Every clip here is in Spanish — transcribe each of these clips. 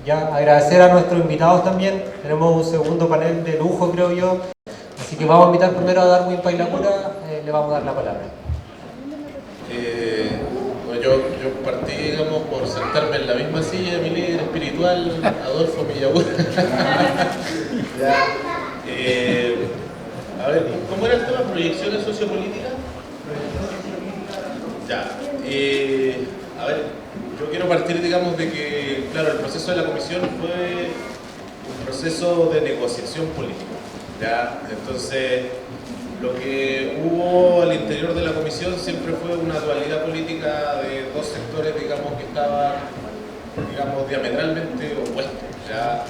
Ya, agradecer a nuestros invitados también. Tenemos un segundo panel de lujo, creo yo. Así que vamos a invitar primero a Darwin Pailacura, le vamos a dar la palabra. Bueno, yo partí, digamos, por sentarme en la misma silla de mi líder espiritual, Adolfo Villagura. A ver, ¿cómo era el tema? ¿Proyecciones sociopolíticas? Ya. A ver, yo quiero partir, digamos, de que, claro, el proceso de la comisión fue un proceso de negociación política. ¿Ya? Entonces, lo que hubo al interior de la comisión siempre fue una dualidad política de dos sectores, digamos, que estaban, digamos, diametralmente opuestos, ¿ya?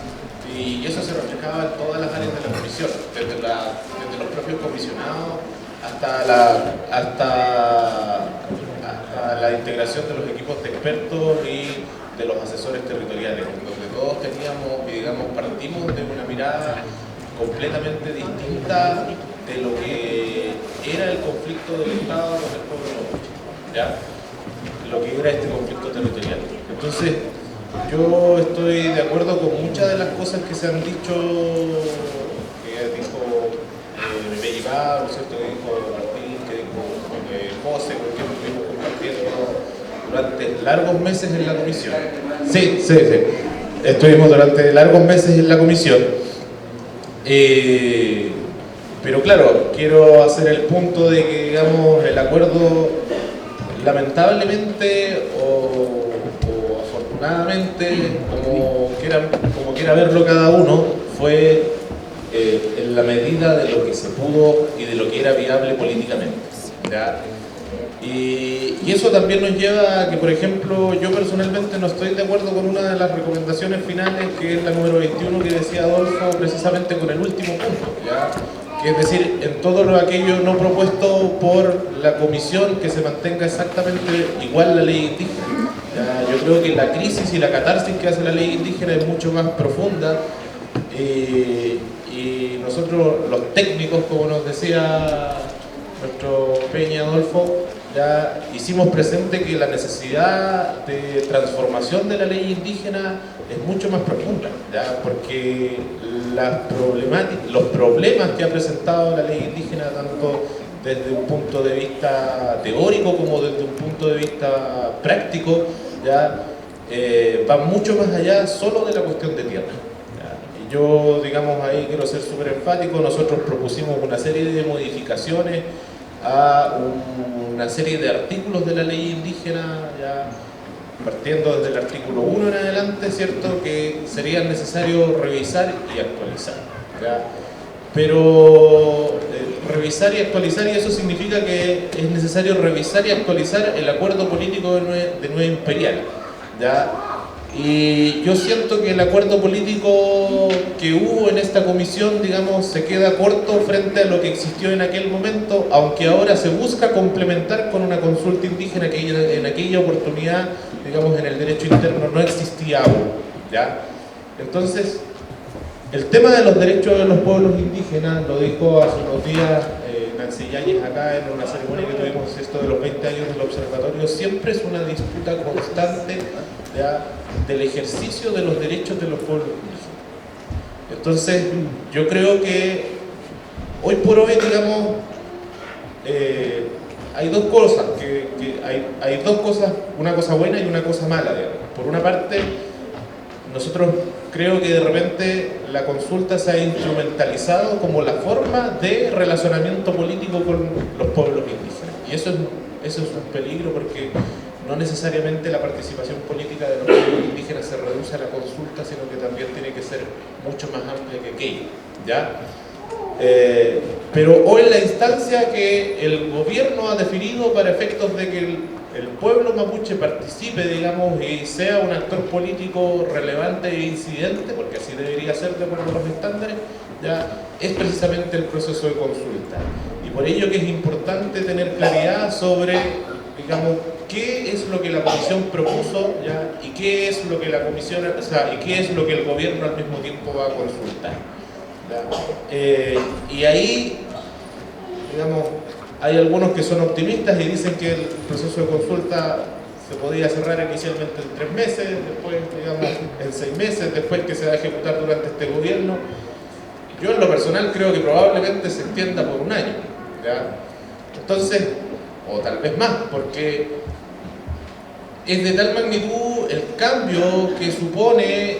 Y eso se reflejaba en todas las áreas de la comisión, desde los propios comisionados hasta la integración de los equipos de expertos y de los asesores territoriales, donde todos teníamos, digamos, partimos de una mirada completamente distinta de lo que era el conflicto del Estado con el pueblo mapuche, ¿ya? Lo que era este conflicto territorial. Entonces, yo estoy de acuerdo con muchas de las cosas que se han dicho, que dijo Bellivá, ¿no es cierto?, que dijo Martín, que dijo José, con quien estuvimos compartiendo durante largos meses en la comisión. Sí. Estuvimos durante largos meses en la comisión. Pero claro, quiero hacer el punto de que, digamos, el acuerdo, lamentablemente o afortunadamente, como quiera verlo cada uno, fue en la medida de lo que se pudo y de lo que era viable políticamente, ¿ya? Y eso también nos lleva a que, por ejemplo, yo personalmente no estoy de acuerdo con una de las recomendaciones finales, que es la número 21, que decía Adolfo, precisamente con el último punto, ¿ya? Que es decir, en todo lo aquello no propuesto por la comisión, que se mantenga exactamente igual la ley indígena, ¿ya? Yo creo que la crisis y la catarsis que hace la ley indígena es mucho más profunda, y nosotros, los técnicos, como nos decía nuestro Peña Adolfo, ya hicimos presente que la necesidad de transformación de la ley indígena es mucho más profunda, ¿ya? Porque los problemas que ha presentado la ley indígena, tanto desde un punto de vista teórico como desde un punto de vista práctico, ya van mucho más allá solo de la cuestión de tierra, ¿ya? Y yo, digamos, ahí quiero ser súper enfático. Nosotros propusimos una serie de modificaciones a una serie de artículos de la ley indígena, ya partiendo desde el artículo 1 en adelante, ¿cierto?, que sería necesario revisar y actualizar, ¿ya? Pero revisar y actualizar, y eso significa que es necesario revisar y actualizar el acuerdo político de Nueva Imperial, ¿ya? Y yo siento que el acuerdo político que hubo en esta comisión, digamos, se queda corto frente a lo que existió en aquel momento, aunque ahora se busca complementar con una consulta indígena que en aquella oportunidad, digamos, en el derecho interno no existía aún, ¿ya? Entonces, el tema de los derechos de los pueblos indígenas, lo dijo hace unos días Nancy Yáñez acá en una ceremonia que tuvimos, esto de los 20 años del observatorio, siempre es una disputa constante, ¿ya?, del ejercicio de los derechos de los pueblos indígenas. Entonces, yo creo que hoy por hoy, digamos, hay dos cosas, hay dos cosas, una cosa buena y una cosa mala, digamos. Por una parte, nosotros creo que de repente la consulta se ha instrumentalizado como la forma de relacionamiento político con los pueblos indígenas. Y eso es un peligro, porque no necesariamente la participación política de los pueblos indígenas se reduce a la consulta, sino que también tiene que ser mucho más amplia que aquello, ¿ya? Pero hoy la instancia que el gobierno ha definido para efectos de que el pueblo mapuche participe, digamos, y sea un actor político relevante e incidente, porque así debería ser de acuerdo a los estándares, ya, es precisamente el proceso de consulta. Y por ello que es importante tener claridad sobre, digamos, qué es lo que la comisión propuso, ¿ya?, y qué es lo que la comisión, o sea, y qué es lo que el gobierno al mismo tiempo va a consultar, ¿ya? Y ahí, digamos, hay algunos que son optimistas y dicen que el proceso de consulta se podía cerrar inicialmente en 3 meses, después, digamos, en 6 meses, después que se va a ejecutar durante este gobierno. Yo en lo personal creo que probablemente se extienda por 1 año, ¿ya? Entonces, o tal vez más, porque es de tal magnitud el cambio que supone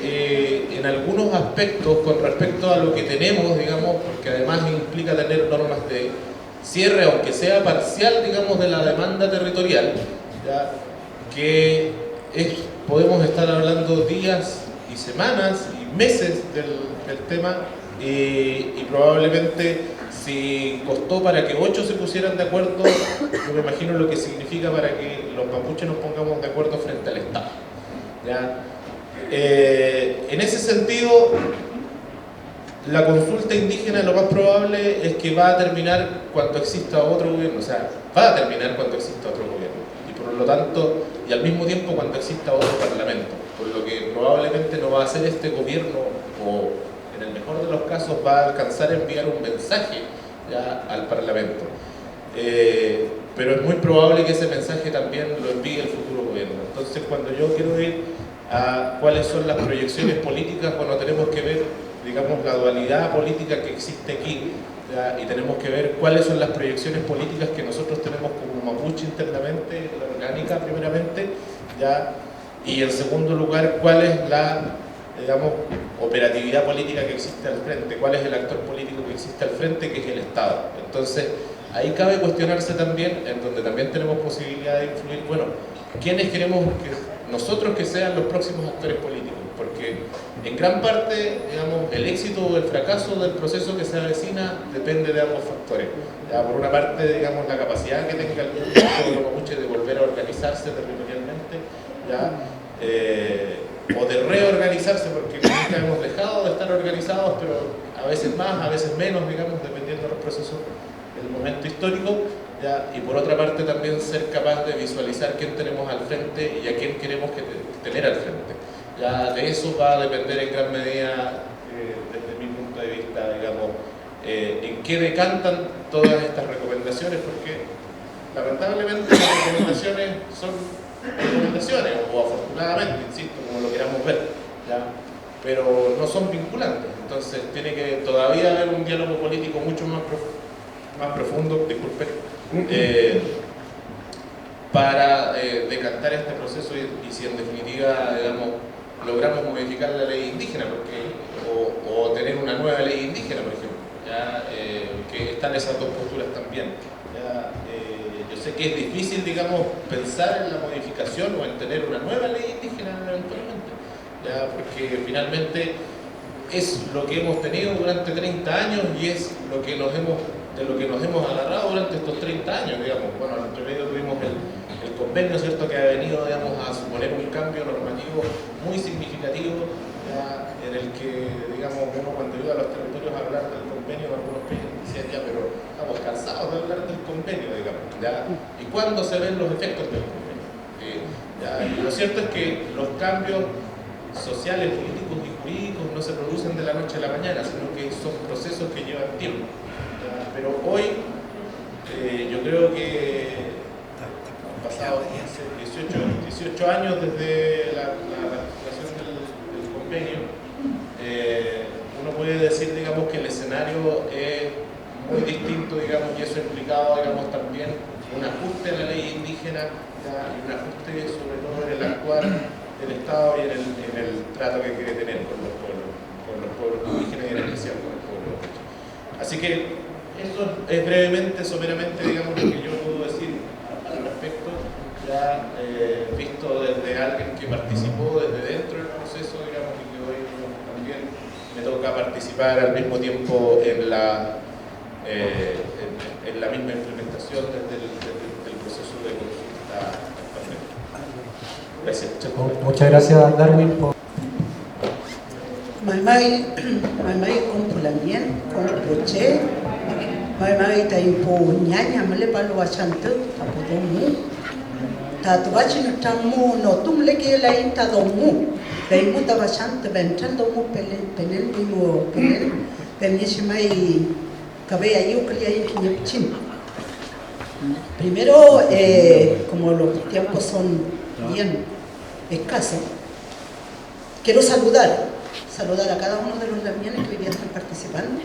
en algunos aspectos con respecto a lo que tenemos, digamos, porque además implica tener normas de cierre, aunque sea parcial, digamos, de la demanda territorial, ¿ya? Que podemos estar hablando días y semanas y meses del tema, y probablemente si costó para que 8 se pusieran de acuerdo, yo me imagino lo que significa para que los mapuches nos pongamos de acuerdo frente al Estado, ¿ya? En ese sentido, la consulta indígena lo más probable es que va a terminar cuando exista otro gobierno, o sea, va a terminar cuando exista otro gobierno, y por lo tanto, y al mismo tiempo cuando exista otro parlamento, por lo que probablemente no va a ser este gobierno, o en el mejor de los casos va a alcanzar a enviar un mensaje ya al parlamento. Pero es muy probable que ese mensaje también lo envíe el futuro gobierno. Entonces, cuando yo quiero ir a cuáles son las proyecciones políticas, bueno, tenemos que ver, digamos, la dualidad política que existe aquí, ¿ya? Y tenemos que ver cuáles son las proyecciones políticas que nosotros tenemos como mapuche internamente, la orgánica primeramente, ¿ya? Y en segundo lugar, cuál es la, digamos, operatividad política que existe al frente, cuál es el actor político que existe al frente, que es el Estado. Entonces, ahí cabe cuestionarse también, en donde también tenemos posibilidad de influir, bueno, ¿quiénes queremos que nosotros que sean los próximos actores políticos? Porque en gran parte, digamos, el éxito o el fracaso del proceso que se avecina depende de ambos factores. Ya, por una parte, digamos, la capacidad que tenga el pueblo mapuche de volver a organizarse territorialmente, ya, o de reorganizarse, porque nunca hemos dejado de estar organizados, pero a veces más, a veces menos, digamos, dependiendo de los procesos del momento histórico, ¿ya? Y por otra parte también ser capaz de visualizar quién tenemos al frente y a quién queremos tener al frente. Ya de eso va a depender en gran medida, desde mi punto de vista, digamos, en qué decantan todas estas recomendaciones, porque lamentablemente las recomendaciones son recomendaciones, o afortunadamente, insisto, como lo queramos ver, ¿ya? Pero no son vinculantes. Entonces tiene que todavía haber un diálogo político mucho más profundo, disculpe, para decantar este proceso y si en definitiva, digamos, logramos modificar la ley indígena, o tener una nueva ley indígena, por ejemplo, ¿ya? Que están esas dos posturas también, ¿ya? Yo sé que es difícil, digamos, pensar en la modificación o en tener una nueva ley indígena eventualmente, ¿ya? Porque finalmente es lo que hemos tenido durante 30 años y es de lo que nos hemos agarrado durante estos 30 años, digamos. Bueno, entre medio tuvimos el convenio, ¿cierto?, que ha venido, digamos, a suponer un cambio normativo muy significativo, ¿ya? En el que, digamos, uno cuando iba a los territorios a hablar del convenio, algunos países decían, ya, pero estamos cansados de hablar del convenio, digamos, ¿ya? ¿Y cuándo se ven los efectos del convenio? ¿Ya? Y lo cierto es que los cambios sociales, políticos y jurídicos no se producen de la noche a la mañana, sino que son procesos que llevan tiempo, ¿ya? Pero hoy yo creo que han pasado 18 años desde la ratificación del convenio. Uno puede decir, digamos, que el escenario es muy distinto, digamos, y eso ha implicado, digamos, también un ajuste a la ley indígena, ¿ya? Y un ajuste sobre todo en el actuar del Estado y en el trato que quiere tener con los pueblos indígenas y en especial con el pueblo mapuche. Así que eso es brevemente, someramente, digamos, lo que yo puedo decir al respecto, ya visto desde alguien que participó desde dentro del proceso, digamos, y que hoy también me toca participar al mismo tiempo en la misma implementación desde el proceso de consulta. Gracias. Muchas gracias, Darwin, por... Mai kumpulanien kumpuche mai ta impo nyanya male palo wachante tapodomu ta tuwachina tamu no tumle ke la inta domu dai muta wachante bentan domu pelen bimo pelen pemishimai cabea yuclia inkinyapchin. Primero, como los tiempos son bien escaso, quiero saludar a cada uno de los lamianes que hoy día están participando.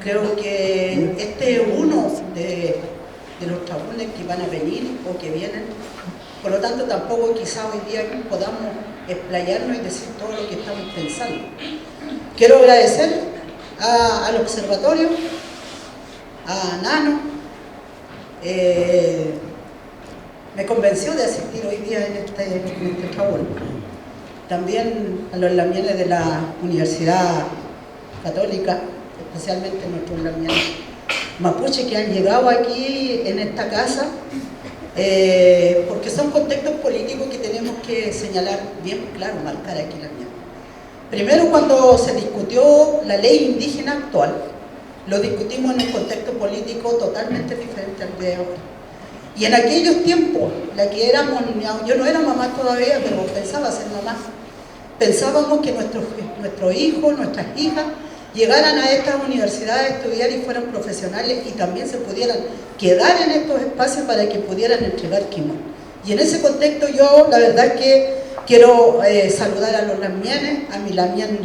Creo que este es uno de los tabunes que van a venir o que vienen. Por lo tanto, tampoco quizá hoy día podamos explayarnos y decir todo lo que estamos pensando. Quiero agradecer al observatorio, a Nano. Me convenció de asistir hoy día en este tabú. También a los lamianes de la Universidad Católica, especialmente nuestros lamianes mapuche que han llegado aquí en esta casa, porque son contextos políticos que tenemos que señalar bien claro, marcar aquí la mía. Primero, cuando se discutió la ley indígena actual, lo discutimos en un contexto político totalmente diferente al de ahora. Y en aquellos tiempos, la que éramos, yo no era mamá todavía, pero pensaba ser mamá, pensábamos que nuestros hijos, nuestras hijas, llegaran a estas universidades a estudiar y fueran profesionales y también se pudieran quedar en estos espacios para que pudieran entregar quimo. Y en ese contexto yo, la verdad es que quiero saludar a los lamienes, a mi lamien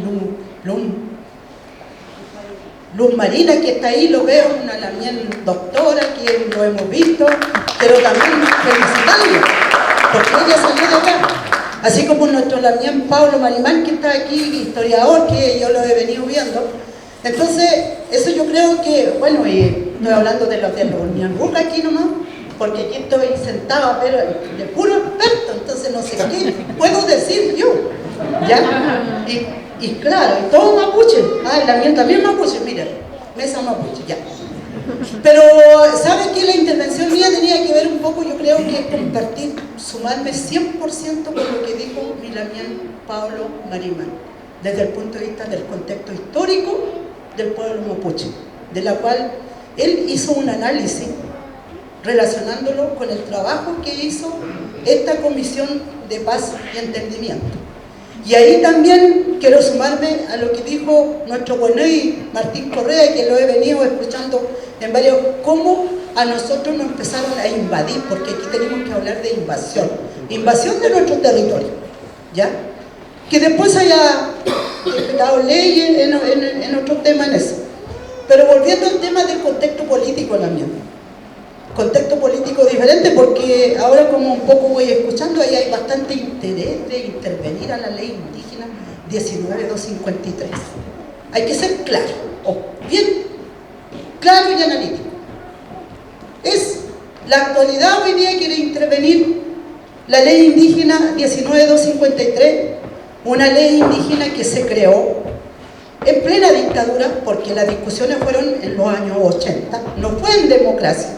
Luz Marina, que está ahí, lo veo, una lamien doctora, que lo hemos visto, pero también felicitarle, porque ella salió de acá. Así como nuestro lamien Pablo Marimán, que está aquí, historiador, que yo lo he venido viendo. Entonces, eso yo creo que, bueno, y estoy hablando de los ñanguca aquí nomás, porque aquí estoy sentada, pero de puro experto, entonces no sé qué puedo decir yo, ¿ya? Y claro, y todo mapuche, el lamien también mapuche, mira, mesa mapuche, ya. Pero, ¿sabe qué? La intervención mía tenía que ver un poco, yo creo que compartir, sumarme 100% con lo que dijo mi lamien Pablo Marimán, desde el punto de vista del contexto histórico del pueblo mapuche, de la cual él hizo un análisis relacionándolo con el trabajo que hizo esta Comisión de Paz y Entendimiento. Y ahí también quiero sumarme a lo que dijo nuestro Buenoy Martín Correa, que lo he venido escuchando en varios, cómo a nosotros nos empezaron a invadir, porque aquí tenemos que hablar de invasión de nuestro territorio, ¿ya? Que después haya dado leyes en otro tema en eso. Pero volviendo al tema del contexto político también. Contexto político diferente, porque ahora como un poco voy escuchando, ahí hay bastante interés de intervenir a la ley indígena 19253. Hay que ser claro, o bien claro y analítico. Es la actualidad hoy día quiere intervenir la ley indígena 19253, una ley indígena que se creó en plena dictadura, porque las discusiones fueron en los años 80, no fue en democracia.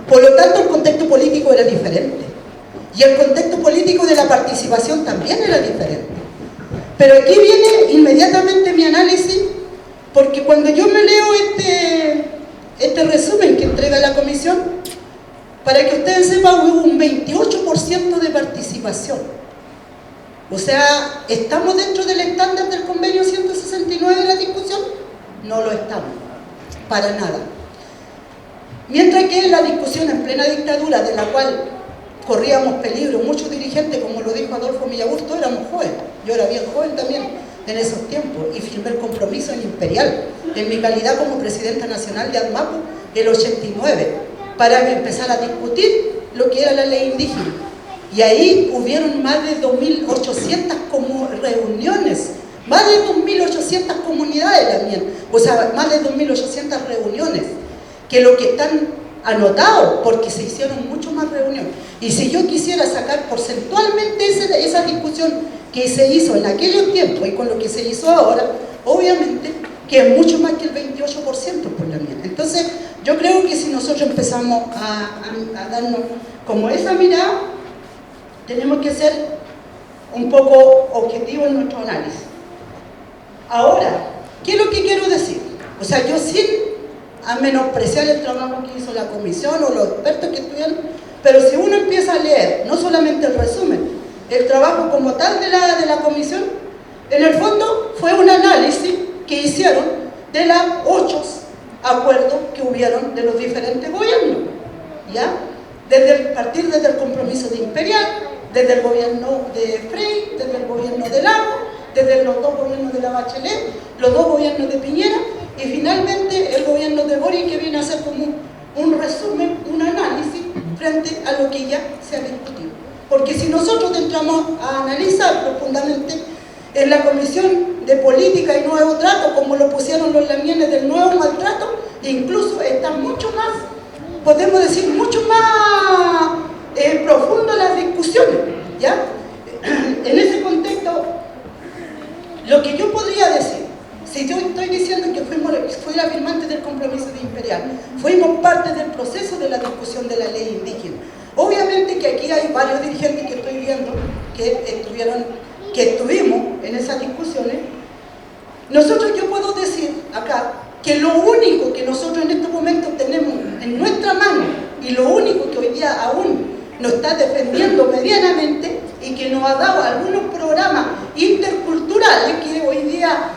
Por lo tanto, el contexto político era diferente. Y el contexto político de la participación también era diferente. Pero aquí viene inmediatamente mi análisis, porque cuando yo me leo este resumen que entrega la comisión, para que ustedes sepan, hubo un 28% de participación. O sea, ¿estamos dentro del estándar del convenio 169 de la discusión? No lo estamos, para nada. Mientras que la discusión en plena dictadura, de la cual corríamos peligro, muchos dirigentes, como lo dijo Adolfo Millagusto, éramos jóvenes. Yo era bien joven también en esos tiempos y firmé el compromiso en Imperial, en mi calidad como presidenta nacional de ADMAPO, el 89, para empezar a discutir lo que era la ley indígena. Y ahí hubieron más de 2.800 reuniones, más de 2.800 comunidades también, o sea, más de 2.800 reuniones, que lo que están anotados, porque se hicieron mucho más reuniones. Y si yo quisiera sacar porcentualmente esa discusión que se hizo en aquellos tiempos y con lo que se hizo ahora, obviamente que es mucho más que el 28% por la mía. Entonces, yo creo que si nosotros empezamos a darnos como esa mirada, tenemos que ser un poco objetivos en nuestro análisis. Ahora, ¿qué es lo que quiero decir? O sea, yo sin a menospreciar el trabajo que hizo la comisión o los expertos que estuvieron, pero si uno empieza a leer, no solamente el resumen, el trabajo como tal de la comisión, en el fondo fue un análisis que hicieron de los 8 acuerdos que hubieron de los diferentes gobiernos, ¿ya? Partir desde el compromiso de Imperial, desde el gobierno de Frei, desde el gobierno de Lago, desde los dos gobiernos de la Bachelet, los dos gobiernos de Piñera y finalmente el gobierno de Boric, que viene a ser como un resumen, un análisis frente a lo que ya se ha discutido. Porque si nosotros entramos a analizar profundamente en la Comisión de Política y Nuevo Trato, como lo pusieron los lamienes del nuevo maltrato, incluso está mucho más, podemos decir, mucho más profundo las discusiones, ¿ya? En ese contexto, lo que yo podría decir, si yo estoy diciendo que fui la firmante del compromiso de Imperial, fuimos parte del proceso de la discusión de la ley indígena. Obviamente que aquí hay varios dirigentes que estoy viendo que estuvimos en esas discusiones. Nosotros, yo puedo decir acá que lo único que nosotros en estos momentos tenemos en nuestra mano y lo único que hoy día aún nos está defendiendo medianamente y que nos ha dado algunos programas interculturales que hoy día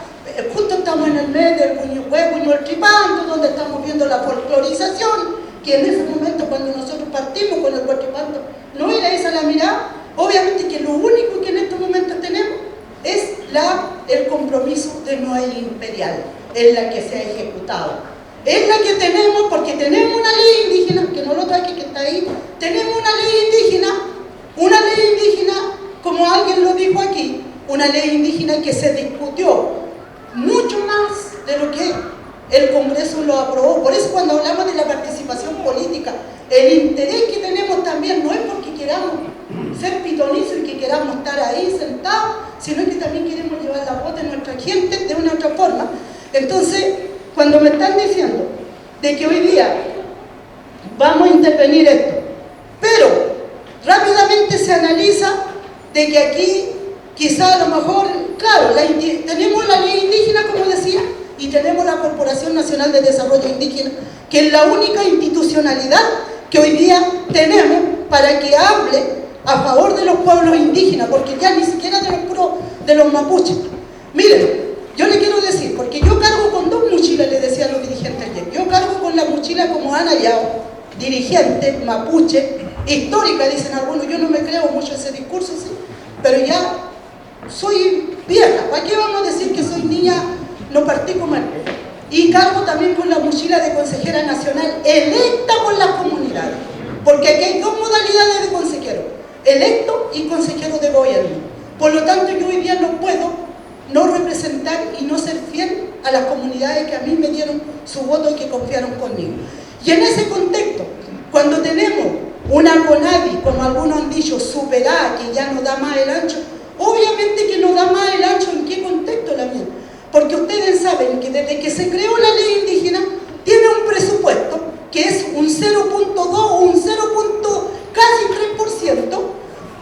justo estamos en el mes del Buñuel Tripando, donde estamos viendo la folclorización, que en ese momento cuando nosotros partimos con el Huachipanto no era esa la mirada. Obviamente que lo único que en estos momentos tenemos es el compromiso de no imperial, es la que se ha ejecutado. Es la que tenemos porque tenemos una ley indígena, que no lo traje, que está ahí, tenemos una ley indígena, como alguien lo dijo aquí, una ley indígena que se discutió mucho más de lo que el Congreso lo aprobó. Por eso cuando hablamos de la participación política, el interés que tenemos también no es porque queramos ser pitonizos y que queramos estar ahí sentados, sino que también queremos llevar la voz de nuestra gente de una otra forma. Entonces, cuando me están diciendo de que hoy día vamos a intervenir esto, pero rápidamente se analiza de que aquí quizá a lo mejor, claro, tenemos la ley indígena, como decía, y tenemos la Corporación Nacional de Desarrollo Indígena, que es la única institucionalidad que hoy día tenemos para que hable a favor de los pueblos indígenas, porque ya ni siquiera de los mapuches. Miren, yo le quiero decir, porque yo cargo con dos mochilas, les decía a los dirigentes ayer, yo cargo con la mochila como Ana Yao, dirigente mapuche, histórica, dicen algunos, yo no me creo mucho ese discurso, sí, pero ya soy vieja, ¿para qué vamos a decir que soy niña? No partí con él. Y cargo también con la mochila de consejera nacional electa por las comunidades, porque aquí hay dos modalidades de consejero, electo y consejero de gobierno. Por lo tanto, yo hoy día no puedo no representar y no ser fiel a las comunidades que a mí me dieron su voto y que confiaron conmigo. Y en ese contexto, cuando tenemos una CONADI, como algunos han dicho, superada, que ya no da más el ancho, obviamente que no da más el ancho. ¿En qué contexto la mía? Porque ustedes saben que desde que se creó la ley indígena, tiene un presupuesto que es un 0.2 o un 0. Casi 3%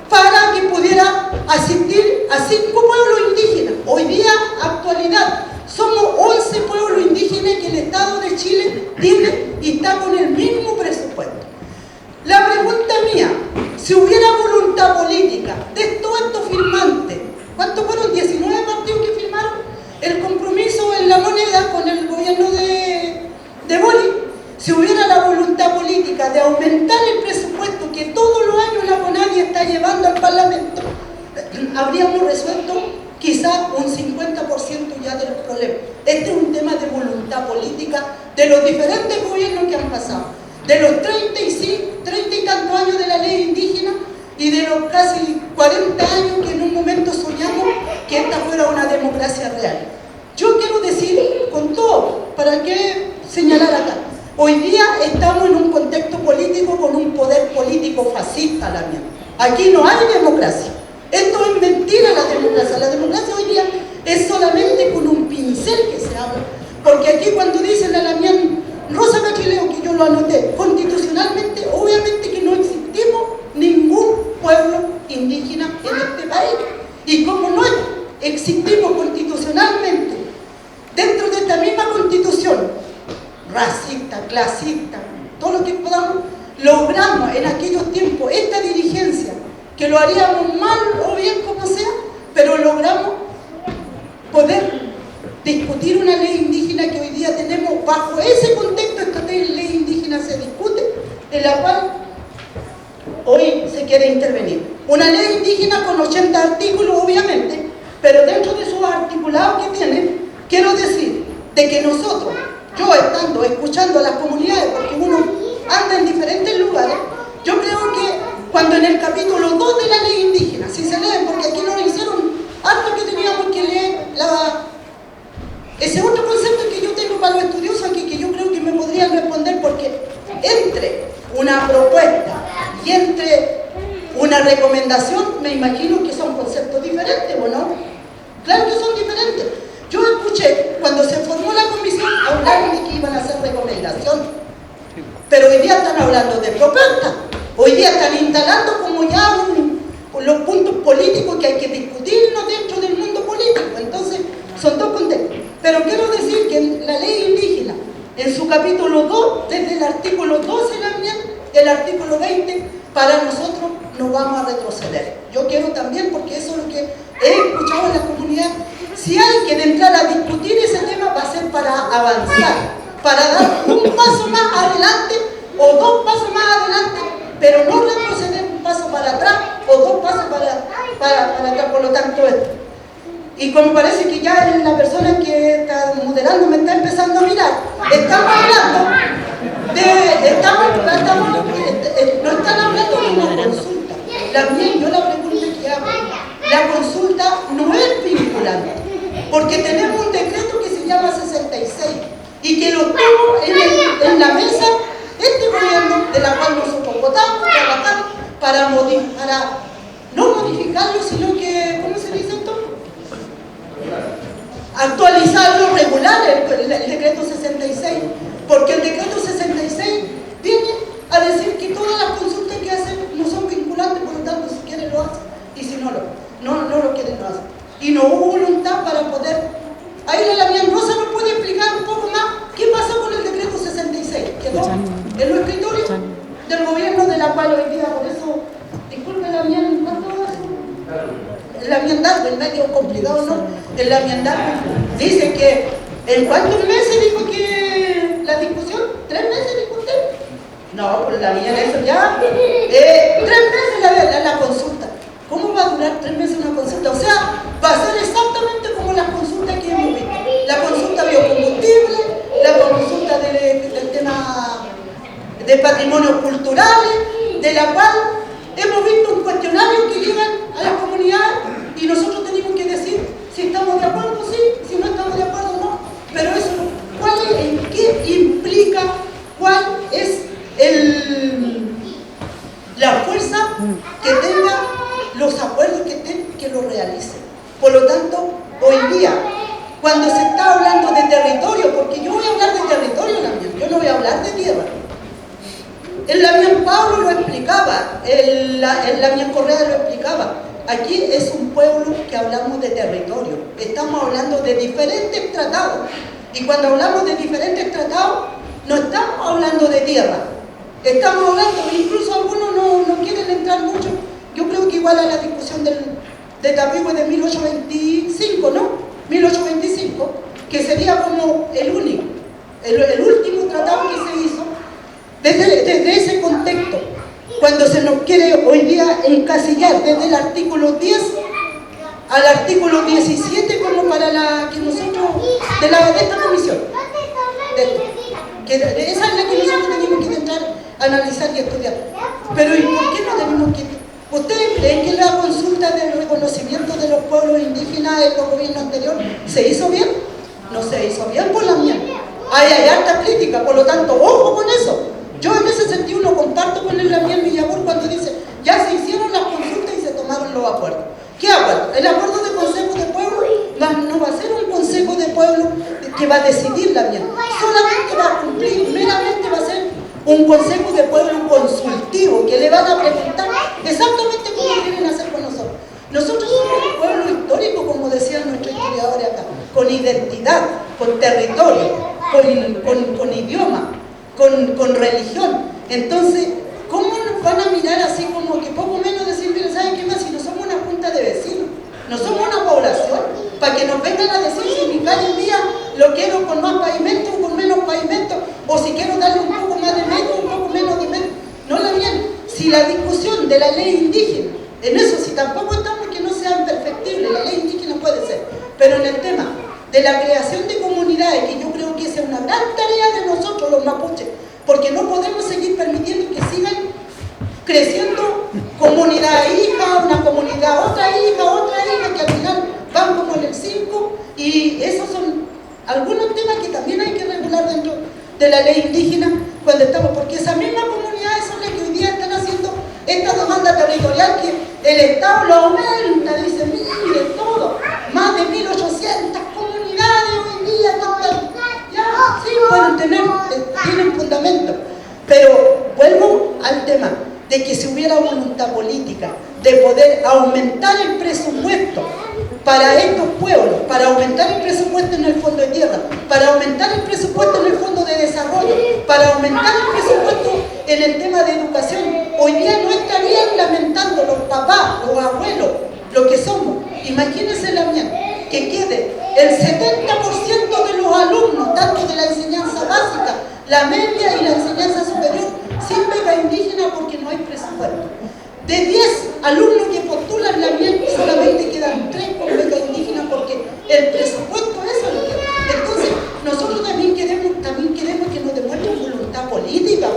para que pudiera asistir a 5 pueblos indígenas. Hoy día, actualidad, somos 11 pueblos indígenas que el Estado de Chile tiene y está con el mismo presupuesto. La pregunta mía, si hubiera voluntad política de todos estos firmantes, ¿cuántos fueron? 19 partidos que firmaron el compromiso en la moneda con el gobierno de Boric. Si hubiera la voluntad política de aumentar el presupuesto que todos los años la CONADI está llevando al Parlamento, habríamos resuelto quizá un 50% ya de los problemas. Este es un tema de voluntad política de los diferentes gobiernos que han pasado, de los 30 y tantos años de la ley indígena y de los casi 40 años que en un momento soñamos que esta fuera una democracia real. Yo quiero decir con todo, ¿para qué señalar acá? Hoy día estamos en un contexto político con un poder político fascista, la mía. Aquí no hay democracia. Esto es mentira, la democracia. La democracia hoy día es solamente con un pincel que se habla. Porque aquí cuando dicen la Lamián Rosa Cachileo, que yo lo anoté, constitucionalmente, obviamente que no existimos ningún pueblo indígena en este país. Y como no existimos constitucionalmente, dentro de esta misma constitución, racista, clasista, todo lo que podamos, logramos en aquellos tiempos esta dirigencia, que lo haríamos mal o bien como sea, pero logramos poder discutir una ley indígena que hoy día tenemos. Bajo ese contexto, esta ley indígena se discute, en la cual hoy se quiere intervenir. Una ley indígena con 80 artículos, obviamente, pero dentro de sus articulados que tiene, quiero decir de que nosotros, yo estando, escuchando a las comunidades, porque uno anda en diferentes lugares, yo creo que cuando en el capítulo 2 de la ley indígena, si se leen, porque aquí nos hicieron algo que teníamos que leer, ese otro concepto que yo tengo para los estudiosos aquí, que yo creo que me podrían responder, porque entre una propuesta y entre una recomendación, me imagino que son conceptos diferentes, ¿o no? Claro que son diferentes. Yo escuché, cuando se formó la comisión, hablar de que iban a hacer recomendaciones, pero hoy día están hablando de propuestas, hoy día están instalando como ya los puntos políticos que hay que discutirnos dentro del mundo político. Entonces, son dos contextos. Pero quiero decir que en la ley indígena, en su capítulo 2, desde el artículo 12 también, el artículo 20, para nosotros no vamos a retroceder. Yo quiero también, porque eso es lo que he escuchado en la comunidad, si hay que entrar a discutir ese tema, va a ser para avanzar, para dar un paso más adelante o dos pasos más adelante, pero no retroceder un paso para atrás o dos pasos para atrás. Por lo tanto, esto. Y como parece que ya la persona que está moderando me está empezando a mirar, estamos hablando no están hablando de una consulta. Yo la pregunta que hago, la consulta no es vinculante, porque tenemos un decreto que se llama 66 y que lo tuvo en la mesa este gobierno, de la cual nosotros votamos, trabajamos para no modificarlo, sino que, ¿cómo se dice esto? Actualizarlo, regular el decreto 66, porque el decreto 66 viene a decir que todas las consultas que hacen no son vinculantes, por lo tanto, si quieren lo hacen, y si no lo quieren lo hacen. Y no hubo voluntad para poder. Ahí la Damián Rosa nos puede explicar un poco más qué pasó con el decreto 66. Quedó en los escritorios del gobierno, de la cual hoy día, por eso, disculpe Damián, ¿cuánto es? El Damián Darwin, es medio complicado, ¿no? El Damián Darwin dice que ¿en cuántos meses dijo que la discusión? ¿3 meses dijo usted? No, pues Damián, eso ya. 3 meses la consulta. ¿Cómo va a durar 3 meses una consulta? O sea, va a ser exactamente como las consultas que hemos visto. La consulta biocombustible, la consulta del tema de patrimonios culturales, de la cual hemos visto un cuestionario que llegan a las comunidades y nosotros tenemos que decir si estamos de acuerdo, sí, si no estamos de acuerdo, no. Pero eso, ¿qué implica? ¿Cuál es la fuerza que tenga los acuerdos que lo realicen? Por lo tanto, hoy día, cuando se está hablando de territorio, porque yo voy a hablar de territorio, yo no voy a hablar de tierra. El Damián Pablo lo explicaba, el Damián Correa lo explicaba. Aquí es un pueblo que hablamos de territorio. Estamos hablando de diferentes tratados. Y cuando hablamos de diferentes tratados, no estamos hablando de tierra. Estamos hablando, incluso algunos no quieren entrar mucho. Yo creo que igual a la discusión de Tapigüe de 1825, ¿no? 1825, que sería como el único, el último tratado que se hizo. Desde ese contexto, cuando se nos quiere hoy día encasillar desde el artículo 10 al artículo 17 como para que nosotros, de esta comisión, esa es la que nosotros tenemos que intentar analizar y estudiar. Pero ¿y por qué no tenemos que? ¿Ustedes creen que la consulta del reconocimiento de los pueblos indígenas en los gobiernos anteriores se hizo bien? No se hizo bien por la mía. Hay harta crítica, por lo tanto, ojo con eso. Yo en ese sentido no comparto con el Damián Villabur cuando dice ya se hicieron las consultas y se tomaron los acuerdos. ¿Qué acuerdo? El acuerdo de Consejo de Pueblo no va a ser un Consejo de Pueblo que va a decidir la mía. Solamente va a cumplir, meramente va a ser un Consejo de Pueblo consultivo que le van a preguntar exactamente cómo quieren hacer con nosotros. Nosotros somos un pueblo histórico, como decían nuestros historiadores acá, con identidad, con territorio, con idioma, con religión. Entonces, ¿cómo nos van a mirar así como que poco menos decir, mira, ¿saben qué más? Si no somos una junta de vecinos, no somos una población, para que nos vengan a decir si mi calle mía lo quiero con más pavimento o con menos pavimento, o si quiero darle un poco más de metro, un poco menos de metro. No la bien. Si la discusión de la ley indígena En eso sí, tampoco estamos que no sean perfectibles, la ley indígena puede ser, pero en el tema de la creación de comunidades, que yo creo que esa es una gran tarea de nosotros los mapuches, porque no podemos seguir permitiendo que sigan creciendo comunidad hija, una comunidad, otra hija, que al final van como en el 5, y esos son algunos temas que también hay que regular dentro de la ley indígena cuando estamos, porque esas mismas comunidades son las que hoy día están haciendo esta demanda territorial que el Estado lo aumenta, dice, mire todo, más de 1800 comunidades hoy día, ya, sí, pueden tienen fundamento, pero vuelvo al tema de que si hubiera voluntad política de poder aumentar el presupuesto para estos pueblos, para aumentar el presupuesto en el Fondo de Tierra, para aumentar el presupuesto en el Fondo de Desarrollo, para aumentar el presupuesto en el tema de educación, hoy día no estarían lamentando los papás, los abuelos, lo que somos. Imagínense la mía, que quede el 70% de los alumnos, tanto de la enseñanza básica, la media y la enseñanza superior, sin beca indígena porque no hay presupuesto. De 10 alumnos que postulan la miel, solamente quedan 3 con beca indígena porque el presupuesto es lo que... Entonces, nosotros también queremos que nos demuestren voluntad política,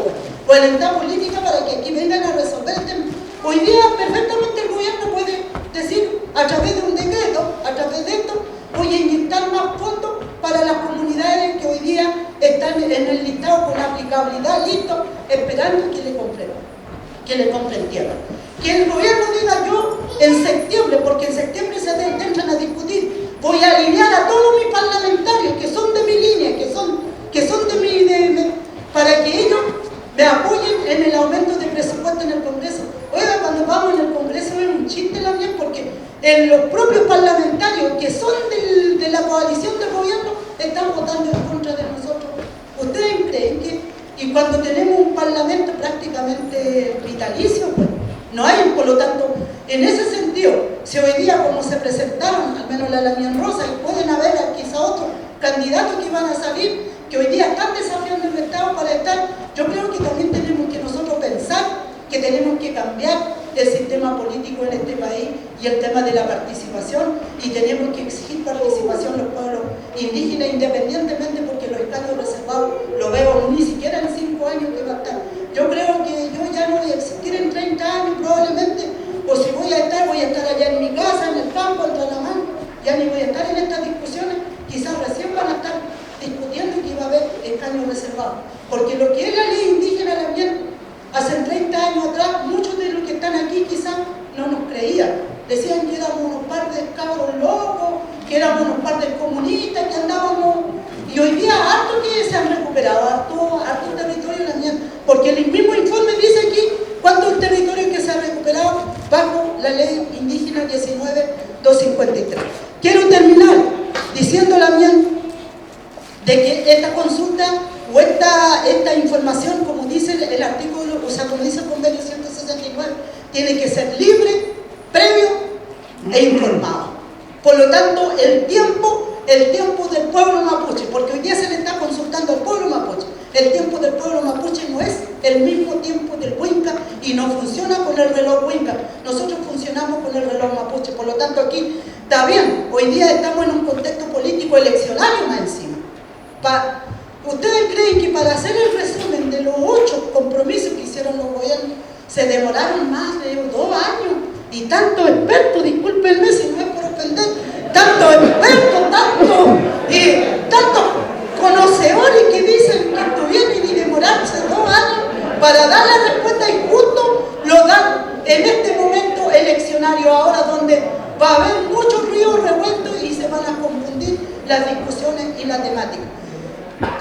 voluntad política para que aquí vengan a resolver el tema. Hoy día, perfectamente el gobierno puede decir, a través de un decreto, a través de esto, voy a inyectar más fondos para las comunidades que hoy día están en el listado con aplicabilidad, listo, esperando que le compren tierra. Que el gobierno diga, yo en septiembre, porque en septiembre se entran a discutir, voy a alinear a todos mis parlamentarios que son de mi línea, que son de mi para que ellos me apoyen en el aumento de presupuesto en el Congreso. Oiga, cuando vamos en el Congreso es un chiste la mía, porque en los propios parlamentarios que son de la coalición del gobierno están votando en contra de nosotros. ¿Ustedes creen que, y cuando tenemos un parlamento prácticamente vitalicio, pues, no hay, por lo tanto, en ese sentido, si hoy día como se presentaron, al menos la Lamián Rosa, y pueden haber quizá otros candidatos que van a salir, que hoy día están desafiando el Estado para estar, yo creo que también tenemos que nosotros pensar que tenemos que cambiar el sistema político en este país y el tema de la participación, y tenemos que exigir participación los pueblos indígenas independientemente, porque los escaños reservados lo veo ni siquiera en 5 años que va a estar. Yo creo que yo ya no voy a existir en 30 años probablemente, o si voy a estar allá en mi casa, en el campo, en Talamán, ya ni voy a estar en estas discusiones, quizás recién van a estar discutiendo que iba a haber escaños reservados, porque lo que es la ley indígena también, hace 30 años atrás, muchos de los que están aquí quizás no nos creían, decían que éramos unos par de cabros locos, que éramos unos par de comunistas, que andábamos, y hoy día harto que se han recuperado, harto territorio también, porque el mismo informe dice aquí cuánto el territorio que se ha recuperado bajo la ley indígena 19.253. Quiero terminar diciendo también de que esta consulta o esta información, como dice el artículo, o sea, como dice el convenio 169, tiene que ser libre, previo e informado. Por lo tanto, el tiempo del pueblo mapuche, porque hoy día se le está consultando al pueblo mapuche, el tiempo del pueblo mapuche no es el mismo tiempo del Huinca y no funciona con el reloj Huinca. Nosotros funcionamos con el reloj mapuche. Por lo tanto, aquí está bien, hoy día estamos en un contexto político eleccionario más encima. ¿Ustedes creen que para hacer el resumen de los 8 compromisos que hicieron los gobiernos se demoraron más de 2 años? Y tantos expertos, discúlpenme si no es por ofender, tantos expertos, tantos conocedores que dicen que tuvieron y demorarse 2 años para dar la respuesta, y justo lo dan en este momento eleccionario, ahora donde va a haber muchos ríos revueltos y se van a confundir las discusiones y la temática.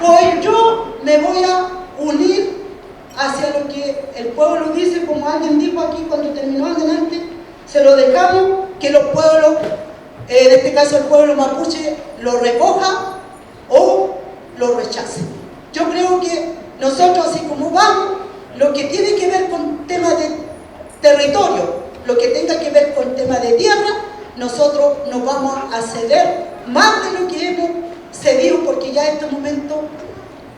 Pues yo me voy a unir hacia lo que el pueblo dice, como alguien dijo aquí cuando terminó adelante, se lo dejamos, que los pueblos, en este caso el pueblo mapuche, lo recoja o lo rechace. Yo creo que nosotros, así como vamos, lo que tiene que ver con temas de territorio, lo que tenga que ver con temas de tierra, nosotros nos vamos a ceder más de lo que hemos cedido, porque ya este momento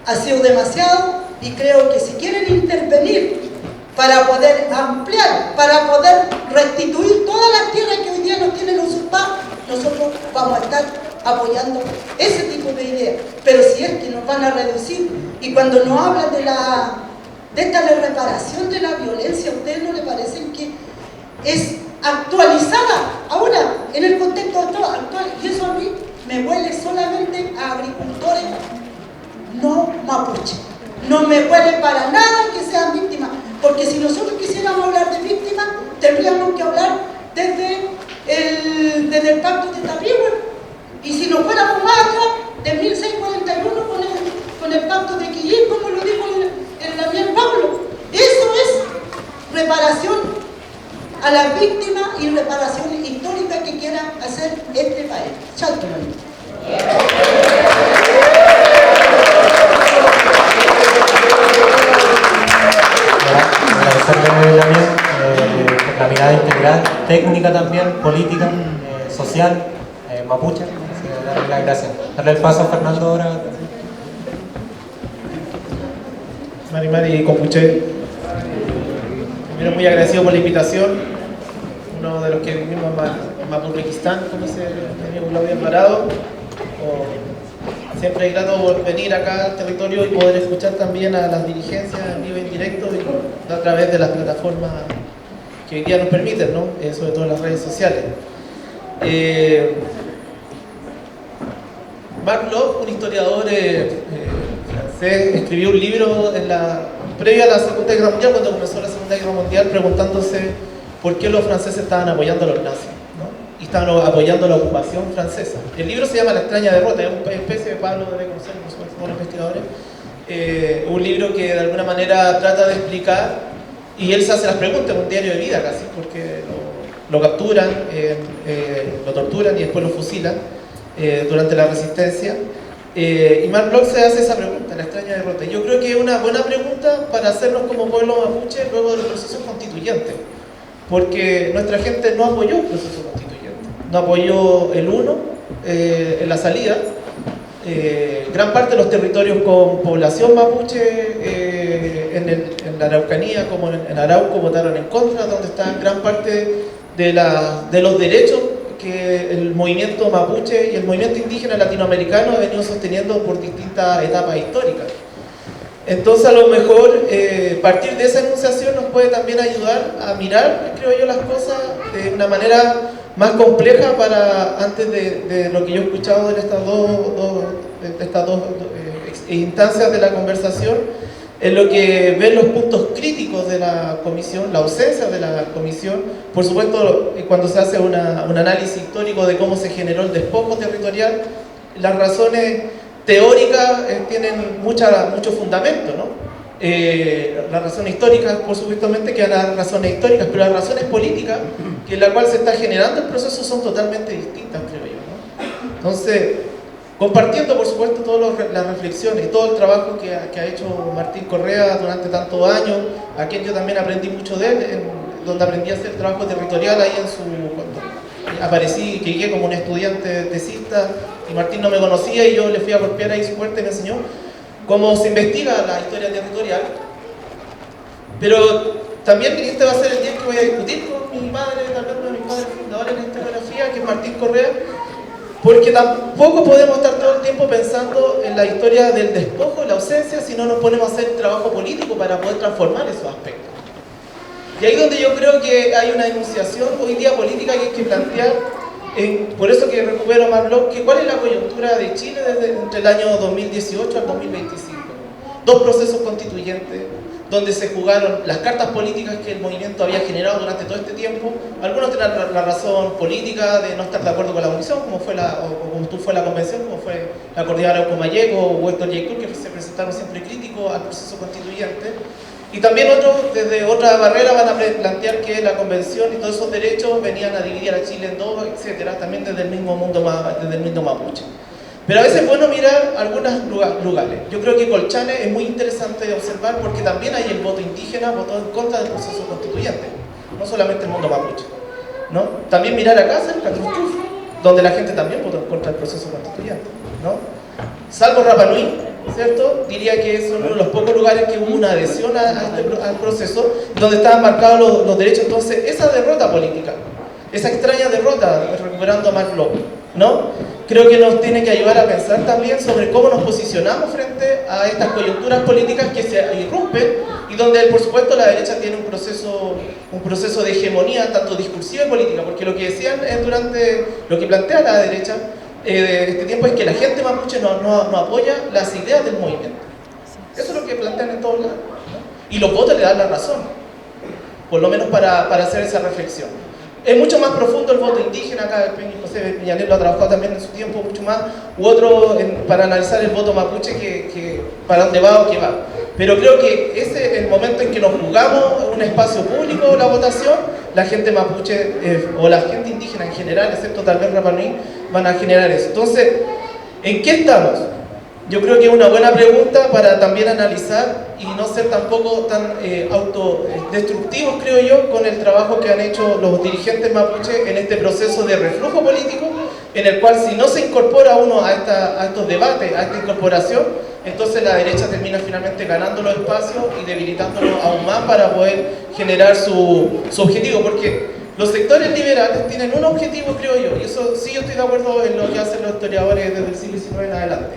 ha sido demasiado, y creo que si quieren intervenir para poder ampliar, para poder restituir todas las tierras que hoy día nos tienen usurpadas. Nosotros vamos a estar apoyando ese tipo de ideas. Pero si es que nos van a reducir, y cuando nos hablan de esta reparación de la violencia, ¿a ustedes no le parecen que es actualizada ahora en el contexto actual? Y eso a mí me huele solamente a agricultores no mapuche. No me huele para nada que sean víctimas, porque si nosotros quisiéramos hablar de víctimas, tendríamos que hablar desde el pacto de Tapigüe. Y si nos fuéramos más atrás, de 1641 con el pacto de Quillín, como lo dijo el Daniel Pablo. Eso es reparación a las víctimas y reparación histórica que quiera hacer este país. Chato, agradecerle también la mirada integral, técnica también, política, social, mapuche. Así que darle las gracias. Darle el paso a Fernando ahora. Mari Compuche, primero muy agradecido por la invitación. Uno de los que vivimos en Mapurrequistán, como dice mi amigo Claudio Alvarado. Siempre es grato venir acá al territorio y poder escuchar también a las dirigencias en vivo y en directo y a través de las plataformas que hoy día nos permiten, ¿no? Sobre todo las redes sociales. Marc Bloch, un historiador francés, escribió un libro previo a la Segunda Guerra Mundial, cuando comenzó la Segunda Guerra Mundial, preguntándose por qué los franceses estaban apoyando a los nazis, ¿no? Y estaban apoyando la ocupación francesa. El libro se llama La extraña derrota, es una especie de Pablo debe conocer, como los investigadores, un libro que de alguna manera trata de explicar, y él se hace las preguntas, un diario de vida casi, porque lo capturan, lo torturan y después lo fusilan durante la resistencia. Y Marc Bloch se hace esa pregunta, la extraña derrota. Yo creo que es una buena pregunta para hacernos como pueblo mapuche luego del proceso constituyente, porque nuestra gente no apoyó el proceso constituyente, no apoyó el 1 en la salida. Gran parte de los territorios con población mapuche en la Araucanía como en Arauco votaron en contra, donde está gran parte de los derechos que el movimiento mapuche y el movimiento indígena latinoamericano ha venido sosteniendo por distintas etapas históricas. Entonces a lo mejor partir de esa enunciación nos puede también ayudar a mirar, creo yo, las cosas de una manera más compleja antes de lo que yo he escuchado de estas dos instancias de la conversación, en lo que ven los puntos críticos de la comisión, la ausencia de la comisión. Por supuesto, cuando se hace un análisis histórico de cómo se generó el despojo territorial, las razones teóricas tienen mucho fundamento, ¿no? Las razones históricas, por supuesto, que van a dar razones históricas, pero las razones políticas, que en la cual se está generando el proceso, son totalmente distintas, creo yo, ¿no? Entonces, compartiendo, por supuesto, todas las reflexiones y todo el trabajo que ha hecho Martín Correa durante tantos años, a quien yo también aprendí mucho de él, donde aprendí a hacer trabajo territorial ahí cuando aparecí, que llegué como un estudiante tesista, y Martín no me conocía y yo le fui a golpear ahí su puerta y me enseñó cómo se investiga la historia territorial. Pero también este va a ser el día que voy a discutir con mi padre, tal vez uno de mis padres fundadores en historiografía, que es Martín Correa, porque tampoco podemos estar todo el tiempo pensando en la historia del despojo, la ausencia, si no nos ponemos a hacer trabajo político para poder transformar esos aspectos. Y ahí donde yo creo que hay una enunciación hoy día política que hay que plantear, por eso que recupero a Marc Bloch, que cuál es la coyuntura de Chile entre el año 2018 al 2025. Dos procesos constituyentes, donde se jugaron las cartas políticas que el movimiento había generado durante todo este tiempo. Algunos tienen la razón política de no estar de acuerdo con la comisión, como fue la convención, como fue la coordinadora Arauco Mayeco o Héctor Yaitul, que se presentaron siempre críticos al proceso constituyente. Y también otros, desde otra barrera, van a plantear que la convención y todos esos derechos venían a dividir a Chile en dos, etcétera, también desde el mismo mundo mapuche. Pero a veces es bueno mirar algunos lugares. Yo creo que Colchane es muy interesante de observar porque también hay el voto indígena, votó en contra del proceso constituyente, no solamente el mundo mapuche, ¿no? También mirar acá cerca, Truchuf, donde la gente también votó en contra del proceso constituyente, ¿no? Salvo Rapa Nui, ¿cierto? Diría que son uno de los pocos lugares que hubo una adhesión al proceso, donde estaban marcados los derechos. Entonces, esa derrota política, esa extraña derrota, recuperando a Mark Locke, ¿no? Creo que nos tiene que ayudar a pensar también sobre cómo nos posicionamos frente a estas coyunturas políticas que se irrumpen y donde, por supuesto, la derecha tiene un proceso de hegemonía, tanto discursiva y política, porque lo que decían durante lo que plantea la derecha de este tiempo es que la gente mapuche no apoya las ideas del movimiento. Eso es lo que plantean en todos lados, ¿no? Y los votos le dan la razón, por lo menos para hacer esa reflexión. Es mucho más profundo el voto indígena, acá José Peñalel lo ha trabajado también en su tiempo, mucho más, u otro para analizar el voto mapuche que para dónde va o qué va. Pero creo que ese es el momento en que nos jugamos un espacio público, la votación, la gente mapuche o la gente indígena en general, excepto tal vez Rapa Nui, van a generar eso. Entonces, ¿en qué estamos? Yo creo que es una buena pregunta para también analizar y no ser tampoco tan autodestructivos, creo yo, con el trabajo que han hecho los dirigentes mapuche en este proceso de reflujo político, en el cual si no se incorpora uno a estos debates, a esta incorporación, entonces la derecha termina finalmente ganando los espacios y debilitándolo aún más para poder generar su objetivo, porque los sectores liberales tienen un objetivo, creo yo, y eso sí yo estoy de acuerdo en lo que hacen los historiadores desde el siglo XIX en adelante.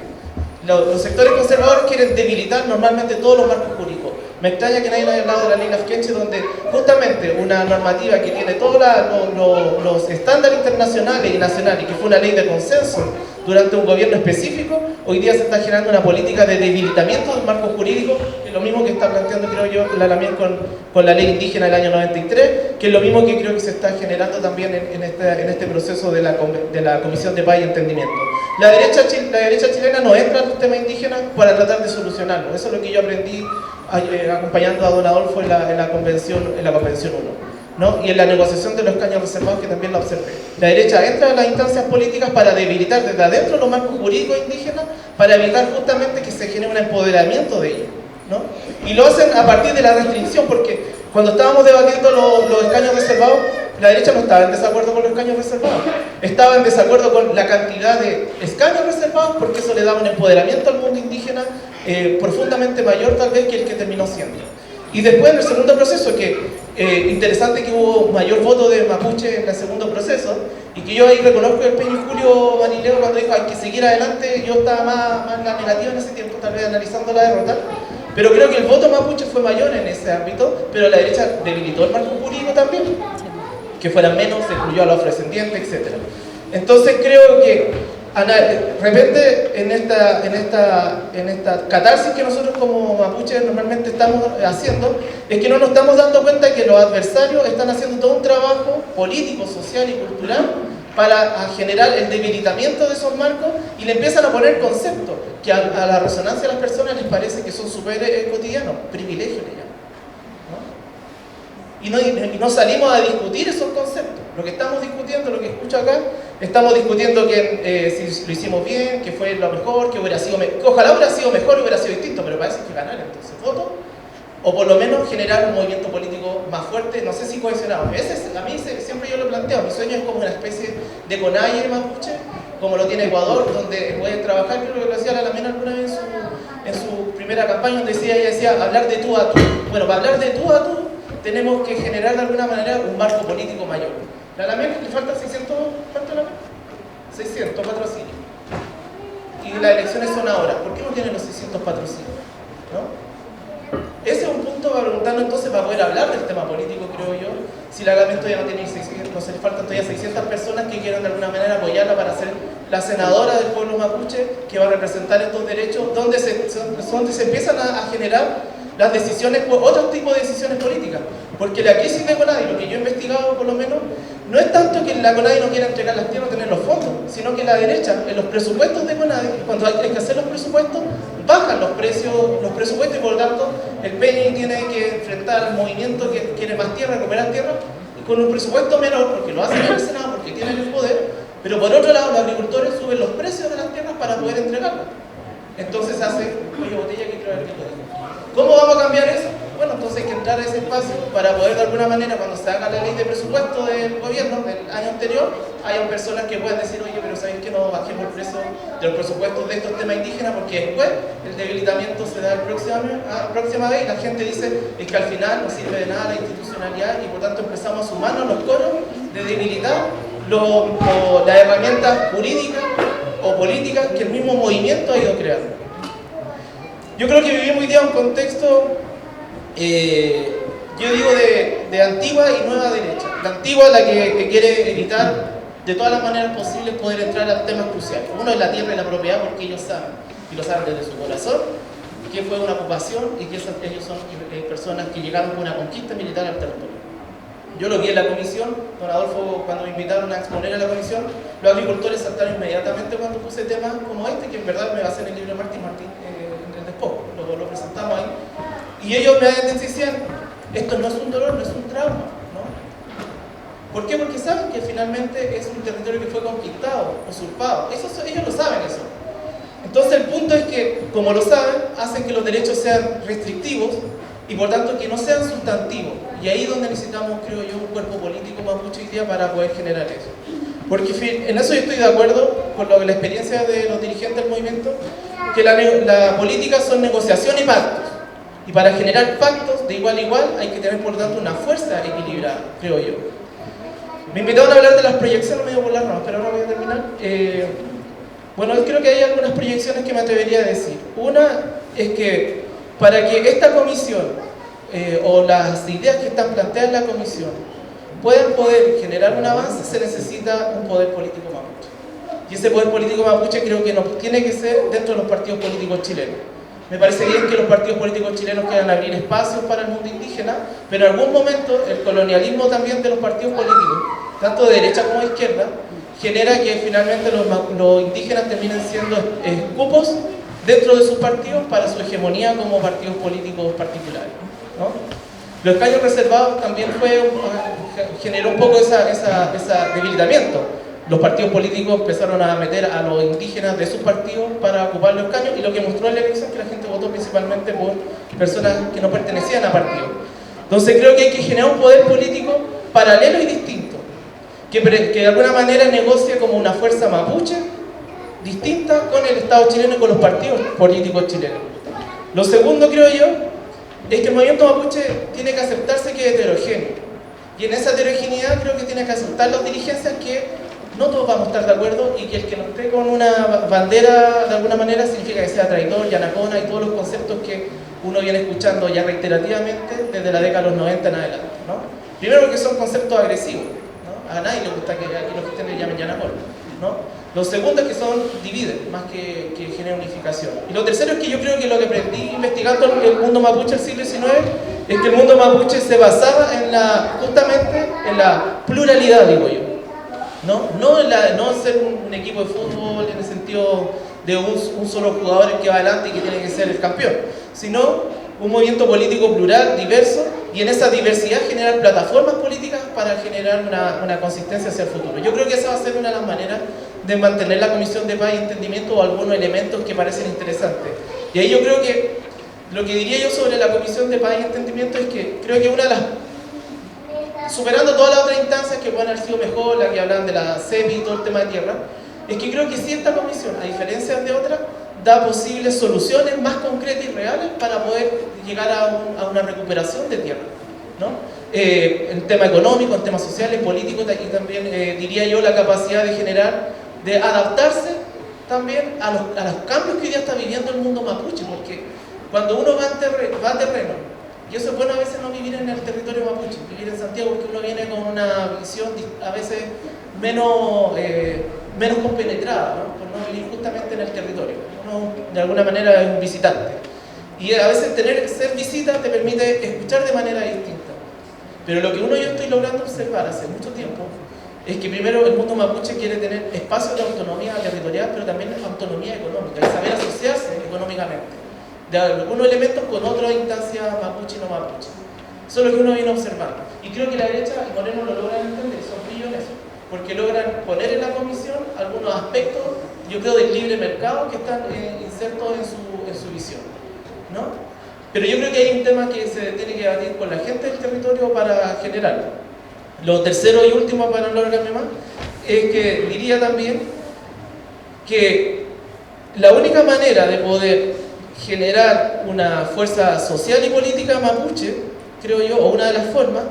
Los sectores conservadores quieren debilitar normalmente todos los marcos jurídicos. Me extraña que nadie haya hablado de la ley Lafkenche, donde justamente una normativa que tiene todos los estándares internacionales y nacionales, que fue una ley de consenso durante un gobierno específico, hoy día se está generando una política de debilitamiento del marco jurídico, que es lo mismo que está planteando, creo yo, la LAMIEN con la ley indígena del año 93, que es lo mismo que creo que se está generando también en este proceso de la Comisión de Paz y Entendimiento. La derecha chilena no entra al tema indígena para tratar de solucionarlo. Eso es lo que yo aprendí acompañando a don Adolfo en la Convención 1, ¿no? Y en la negociación de los escaños reservados, que también la observé. La derecha entra en las instancias políticas para debilitar desde adentro los marcos jurídicos indígenas, para evitar justamente que se genere un empoderamiento de ellos, ¿no? Y lo hacen a partir de la restricción, porque cuando estábamos debatiendo los escaños reservados, la derecha no estaba en desacuerdo con los escaños reservados, estaba en desacuerdo con la cantidad de escaños reservados, porque eso le daba un empoderamiento al mundo indígena profundamente mayor tal vez que el que terminó siendo. Y después en el segundo proceso, que interesante que hubo mayor voto de mapuche en el segundo proceso, y que yo ahí reconozco el Peño Julio Manileo cuando dijo hay que seguir adelante. Yo estaba más en la negativa en ese tiempo, tal vez analizando la derrota, pero creo que el voto mapuche fue mayor en ese ámbito, pero la derecha debilitó el marco jurídico también, que fueran menos, se incluyó a los afrodescendientes, etc. Entonces creo que de repente en esta catarsis que nosotros como mapuches normalmente estamos haciendo, es que no nos estamos dando cuenta que los adversarios están haciendo todo un trabajo político, social y cultural para generar el debilitamiento de esos marcos, y le empiezan a poner conceptos que a la resonancia de las personas les parece que son súper cotidianos, privilegios le llaman, ¿no? Y no salimos a discutir esos conceptos. Lo que estamos discutiendo, lo que escucho acá, estamos discutiendo que si lo hicimos bien, que fue lo mejor, que ojalá hubiera sido mejor y hubiera sido distinto, pero parece que ganar entonces voto, o por lo menos generar un movimiento político más fuerte, no sé si cohesionado. A mí siempre yo lo planteo, mi sueño es como una especie de CONAIE mapuche, como lo tiene Ecuador, donde pueden trabajar, creo que lo decía la Lamena alguna vez en su primera campaña, donde ella decía hablar de tú a tú. Bueno, para hablar de tú a tú, tenemos que generar de alguna manera un marco político mayor. La Lamena le faltan 600, ¿cuánto la 600 patrocinios. Y las elecciones son ahora. ¿Por qué no tienen los 600 patrocinios? ¿No? Ese es un punto para preguntarnos entonces, para poder hablar del tema político, creo yo. Si la Lamena todavía no tiene 600, no se le faltan todavía 600 personas que quieran de alguna manera apoyarla para ser la senadora del pueblo mapuche, que va a representar estos derechos, donde se empiezan a generar las decisiones, otro tipo de decisiones políticas. Porque la crisis de CONADI, lo que yo he investigado por lo menos, no es tanto que la CONADI no quiera entregar las tierras o tener los fondos, sino que la derecha, en los presupuestos de CONADI, cuando hay que hacer los presupuestos, bajan los presupuestos, y por lo tanto el PNI tiene que enfrentar al movimiento que quiere más tierra, recuperar tierra, con un presupuesto menor, porque lo hacen en el Senado, porque tienen el poder, pero por otro lado los agricultores suben los precios de las tierras para poder entregarlas. Entonces hace cuello botella que creo que ¿cómo vamos a cambiar eso? Bueno, entonces hay que entrar a ese espacio para poder de alguna manera, cuando se haga la ley de presupuesto del gobierno del año anterior, hayan personas que puedan decir, oye, pero ¿sabéis que no bajemos el precio de los presupuestos de estos temas indígenas? Porque después el debilitamiento se da la próxima vez y la gente dice, es que al final no sirve de nada la institucionalidad y por tanto empezamos a sumarnos los coros de debilitar las herramientas jurídicas o políticas que el mismo movimiento ha ido creando. Yo creo que vivimos hoy día un contexto, yo digo, de antigua y nueva derecha. La antigua, la que quiere evitar de todas las maneras posibles poder entrar a temas cruciales. Uno es la tierra y la propiedad, porque ellos saben, y lo saben desde su corazón, que fue una ocupación y que ellos son personas que llegaron con una conquista militar al territorio. Yo lo vi en la comisión, don Adolfo, cuando me invitaron a exponer a la comisión, los agricultores saltaron inmediatamente cuando puse temas como este, que en verdad me basé en el libro de Martín en el despojo, lo presentamos ahí. Y ellos me decían, esto no es un dolor, no es un trauma, ¿no? ¿Por qué? Porque saben que finalmente es un territorio que fue conquistado, usurpado. Ellos lo saben eso. Entonces el punto es que, como lo saben, hacen que los derechos sean restrictivos y por tanto que no sean sustantivos. Y ahí es donde necesitamos, creo yo, un cuerpo político mapuche hoy día para poder generar eso. Porque en eso yo estoy de acuerdo con la experiencia de los dirigentes del movimiento, que la política son negociación y pactos. Y para generar pactos de igual a igual hay que tener, por lo tanto, una fuerza equilibrada, creo yo. Me invitaron a hablar de las proyecciones, medio por las ramas, pero ahora voy a terminar. Bueno, creo que hay algunas proyecciones que me atrevería a decir. Una es que para que esta comisión o las ideas que están planteadas en la comisión puedan poder generar un avance, se necesita un poder político mapuche. Y ese poder político mapuche creo que no tiene que ser dentro de los partidos políticos chilenos. Me parece bien que los partidos políticos chilenos quieran abrir espacios para el mundo indígena, pero en algún momento el colonialismo también de los partidos políticos, tanto de derecha como de izquierda, genera que finalmente los indígenas terminen siendo cupos dentro de sus partidos para su hegemonía como partidos políticos particulares, ¿no? Los escaños reservados también generó un poco ese debilitamiento. Los partidos políticos empezaron a meter a los indígenas de sus partidos para ocupar los escaños y lo que mostró en la elección es que la gente votó principalmente por personas que no pertenecían a partidos. Entonces creo que hay que generar un poder político paralelo y distinto, que de alguna manera negocie como una fuerza mapuche distinta con el Estado chileno y con los partidos políticos chilenos. Lo segundo, creo yo, es que el movimiento mapuche tiene que aceptarse que es heterogéneo. Y en esa heterogeneidad creo que tiene que aceptar las dirigencias que no todos vamos a estar de acuerdo y que el que no esté con una bandera de alguna manera significa que sea traidor, yanacona y todos los conceptos que uno viene escuchando ya reiterativamente desde la década de los 90 en adelante, ¿no? Primero porque son conceptos agresivos, ¿no? A nadie le gusta que aquí los que le llamen yanacona, ¿no? Lo segundo es que dividen más que generen unificación. Y lo tercero es que yo creo que lo que aprendí investigando el mundo mapuche del siglo XIX es que el mundo mapuche se basaba justamente en la pluralidad, digo yo. No ser un equipo de fútbol en el sentido de un solo jugador el que va adelante y que tiene que ser el campeón, sino un movimiento político plural, diverso, y en esa diversidad generar plataformas políticas para generar una consistencia hacia el futuro. Yo creo que esa va a ser una de las maneras de mantener la Comisión de Paz y Entendimiento o algunos elementos que parecen interesantes. Y ahí yo creo que lo que diría yo sobre la Comisión de Paz y Entendimiento es que creo que una de las, superando todas las otras instancias que pueden haber sido mejor, la que hablan de la CEPI y todo el tema de tierra, es que creo que si esta comisión, a diferencia de otras, da posibles soluciones más concretas y reales para poder llegar a una recuperación de tierra, ¿no? En tema económico, en temas sociales, políticos, y también diría yo la capacidad de generar, de adaptarse también a los cambios que hoy día está viviendo el mundo mapuche, porque cuando uno va a terreno, y eso es bueno a veces no vivir en el territorio mapuche, vivir en Santiago, porque uno viene con una visión a veces menos compenetrada, ¿no? Por no vivir justamente en el territorio. Uno de alguna manera es un visitante. Y a veces ser visita te permite escuchar de manera distinta. Pero lo que yo estoy logrando observar hace mucho tiempo es que primero el mundo mapuche quiere tener espacios de autonomía territorial, pero también autonomía económica, y saber asociarse económicamente de algunos elementos con otras instancias mapuche y no mapuche. Eso es lo que uno viene observando. Y creo que la derecha y Moreno lo logran entender, son brillones, porque logran poner en la comisión algunos aspectos, yo creo, del libre mercado que están insertos en su visión, ¿no? Pero yo creo que hay un tema que se tiene que debatir con la gente del territorio para generarlo. Lo tercero y último, para no alargarme más, es que diría también que la única manera de poder generar una fuerza social y política mapuche, creo yo, o una de las formas,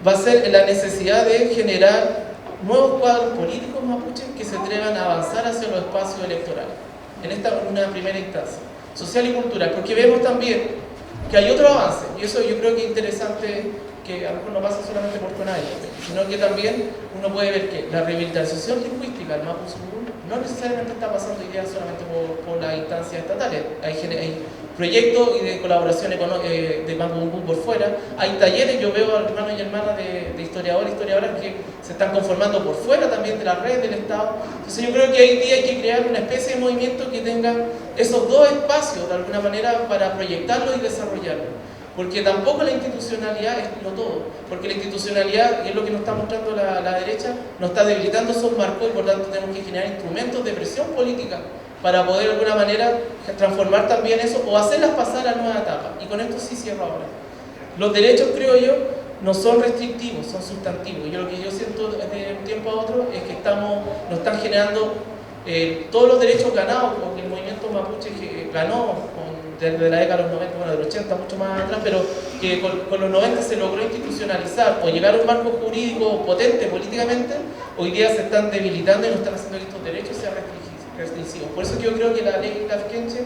va a ser la necesidad de generar nuevos cuadros políticos mapuches que se atrevan a avanzar hacia los espacios electorales, en una primera instancia, social y cultural, porque vemos también que hay otro avance, y eso yo creo que es interesante, que a lo mejor no pasa solamente por Conadie, sino que también uno puede ver que la revitalización lingüística del Mapu Sur no necesariamente está pasando hoy día solamente por las instancias estatales. Hay proyectos y de colaboración de Mapu por fuera, hay talleres, yo veo a hermanos y hermanas de historiadores y historiadoras que se están conformando por fuera también de la red del Estado. Entonces yo creo que hoy día hay que crear una especie de movimiento que tenga esos dos espacios de alguna manera para proyectarlo y desarrollarlo. Porque tampoco la institucionalidad es lo todo, porque la institucionalidad, y es lo que nos está mostrando la derecha, nos está debilitando esos marcos y por tanto tenemos que generar instrumentos de presión política para poder de alguna manera transformar también eso o hacerlas pasar a nueva etapa. Y con esto sí cierro ahora. Los derechos, creo yo, no son restrictivos, son sustantivos. Yo lo que yo siento de un tiempo a otro es que nos están generando todos los derechos ganados, porque el movimiento mapuche que ganó desde la década de los 90, bueno, del 80 mucho más atrás, pero que con los 90 se logró institucionalizar o llegar a un marco jurídico potente políticamente, hoy día se están debilitando y no están haciendo que estos derechos sean restrictivos. Por eso yo creo que la ley Lafkenche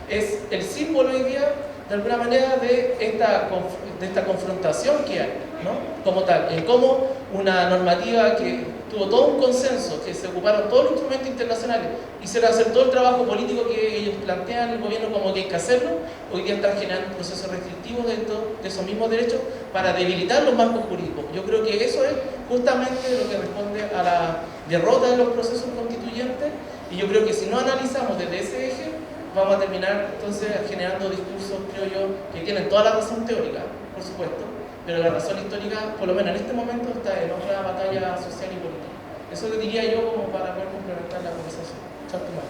es el símbolo hoy día, de alguna manera, de esta confrontación que hay, ¿no? Como tal, en cómo una normativa que tuvo todo un consenso, que se ocuparon todos los instrumentos internacionales, hicieron hacer todo el trabajo político que ellos plantean el gobierno como que hay que hacerlo, hoy día están generando un proceso restrictivo de esos mismos derechos para debilitar los marcos jurídicos. Yo creo que eso es justamente lo que responde a la derrota de los procesos constituyentes, y yo creo que si no analizamos desde ese eje, vamos a terminar entonces generando discursos, creo yo, que tienen toda la razón teórica, por supuesto, pero la razón histórica, por lo menos en este momento, está en otra batalla social y política. Eso lo diría yo como para poder complementar la conversación. Chao, Tomás.